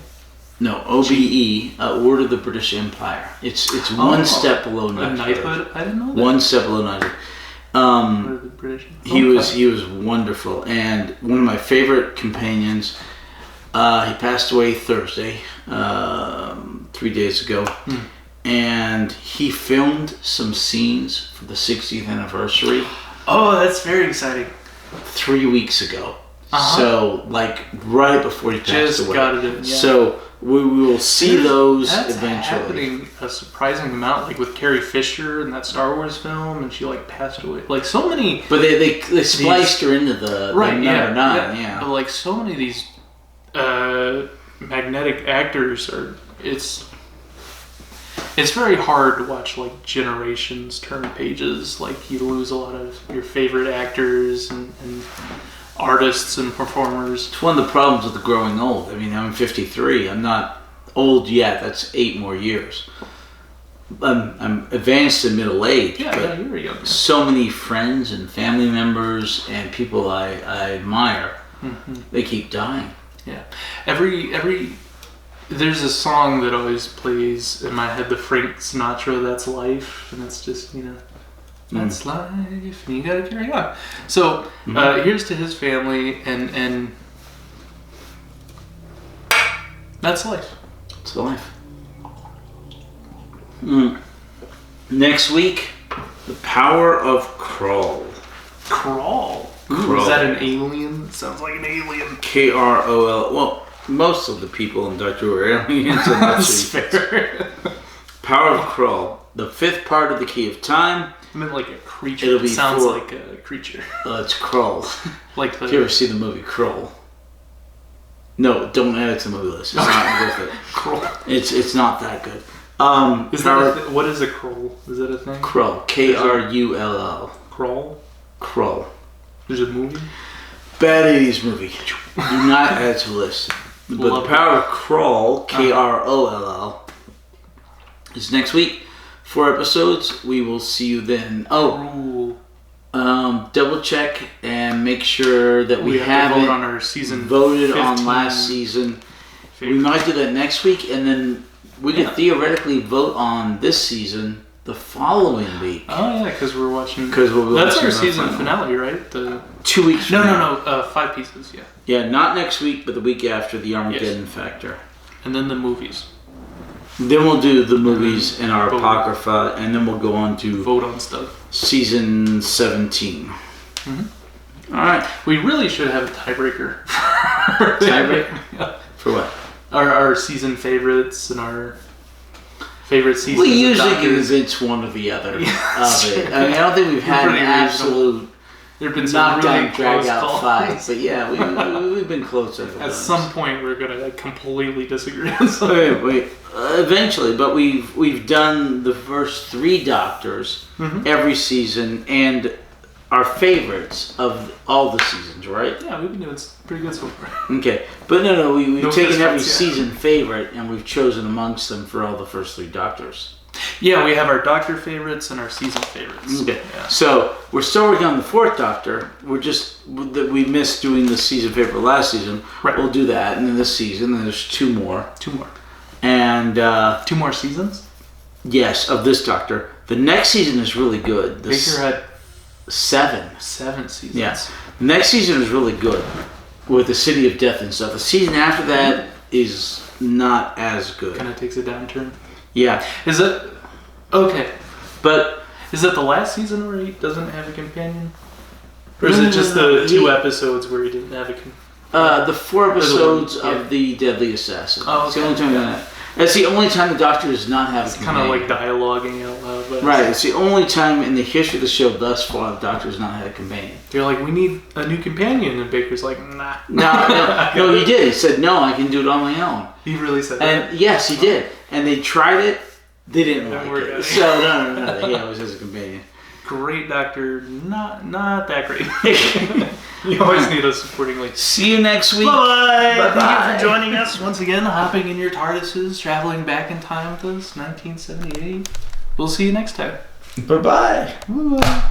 No, OBE, Order of the British Empire. It's one step below knighthood. Knighthood? I didn't know that. One step below knighthood. Order of the British. He was wonderful, and one of my favorite companions. He passed away Thursday, 3 days ago, and he filmed some scenes for the 60th anniversary. Oh, that's very exciting. 3 weeks ago. So, like, right before he passed away. Got it in, yeah. So, we will see those eventually. Happening a surprising amount, like with Carrie Fisher in that Star Wars film, and she, like, passed away. Like, so many... But they spliced her into the number 9, yeah. But, like, so many of these magnetic actors are... It's very hard to watch, like, generations turn pages. Like, you lose a lot of your favorite actors and artists and performers. It's one of the problems with the growing old. I mean, I'm 53. I'm not old yet. That's 8 more years. I'm advanced in middle age. Yeah, you're young. So many friends and family members and people I admire, they keep dying. Yeah. Every there's a song that always plays in my head, the Frank Sinatra, "That's Life," and it's just, that's life, and you gotta carry on. So here's to his family, and that's life. It's life. Next week, The Power of Krull. Krull. Krull. Is that an alien? It sounds like an alien. Krol. Well, most of the people in Doctor Who are aliens. That's fair. Power of Krull. The fifth part of the Key of Time. I meant like a creature. It'll be it sounds like a creature. It's Krull. Like the. Did you ever see the movie Krull? No, don't add it to the movie list. It's not worth it. Krull. It's not that good. What is a Krull? Is that a thing? Krull. Krull. Krull? Krull. There's a movie? Bad 80s movie. Do not add it to the list. But The Power of Krull, Kroll, is next week. 4 episodes. We will see you then. Double check and make sure that we have haven't vote on our season voted 15 on last season. favorite. We might do that next week, and then we could theoretically vote on this season the following week. Oh yeah, because we're watching. Because we'll be that's watching our the season final. finale, right? 2 weeks. From now. No. 5 pieces. Yeah. Yeah, not next week, but the week after, the Armageddon Factor. And then the movies. Then we'll do the movies and our vote. Apocrypha, and then we'll go on to Vote on stuff. season 17. All right. We really should have a tiebreaker. Tiebreaker? Yeah. For what? Our season favorites and our favorite seasons. We of usually Doctor. convince one or the other Yes. of it. I mean, I don't think we've had an pretty absolute There have been some knockdown, really drag close out calls. fight, but yeah, we've been close over At those. some point, we're gonna completely disagree on something. Wait. Eventually, but we've done the first 3 Doctors every season and our favorites of all the seasons, right? Yeah, we've been doing pretty good so far. Okay, but no, we've No taken fist every fights, yeah. season favorite and we've chosen amongst them for all the first 3 Doctors. Yeah, we have our Doctor favorites and our season favorites. Okay, Yeah. so we're still working on the 4th Doctor. We missed doing the season favorite last season. Right. We'll do that, and then this season, and there's 2 more. 2 more. And 2 more seasons? yes, of this Doctor. The next season is really good. Baker had 7. 7 seasons. Yeah. The next season is really good with the City of Death and stuff. The season after that is not as good. Kind of takes a downturn. Yeah. Is it... Okay. But Is that the last season where he doesn't have a companion? Or is it just the 2 episodes where he didn't have a companion? the 4 episodes yeah. of The Deadly Assassin. Oh, It's the okay. only time that's the only time the Doctor does not have a It's kind of companion. like dialoguing out loud. But Right. It's the only time in the history of the show thus far the Doctor has not had a companion. They're like, we need a new companion. And Baker's like, nah. No, he did. He said, no, I can do it on my own. He really said that. And yes, he did. And they tried it. They didn't Didn't like work it. out. So no. He always has a companion. Great Doctor, not that great. You always need a supporting link. See you next week. Bye-bye. Bye-bye. Thank you for joining us once again, hopping in your TARDISes, traveling back in time with us, 1978. We'll see you next time. Bye-bye. Bye-bye.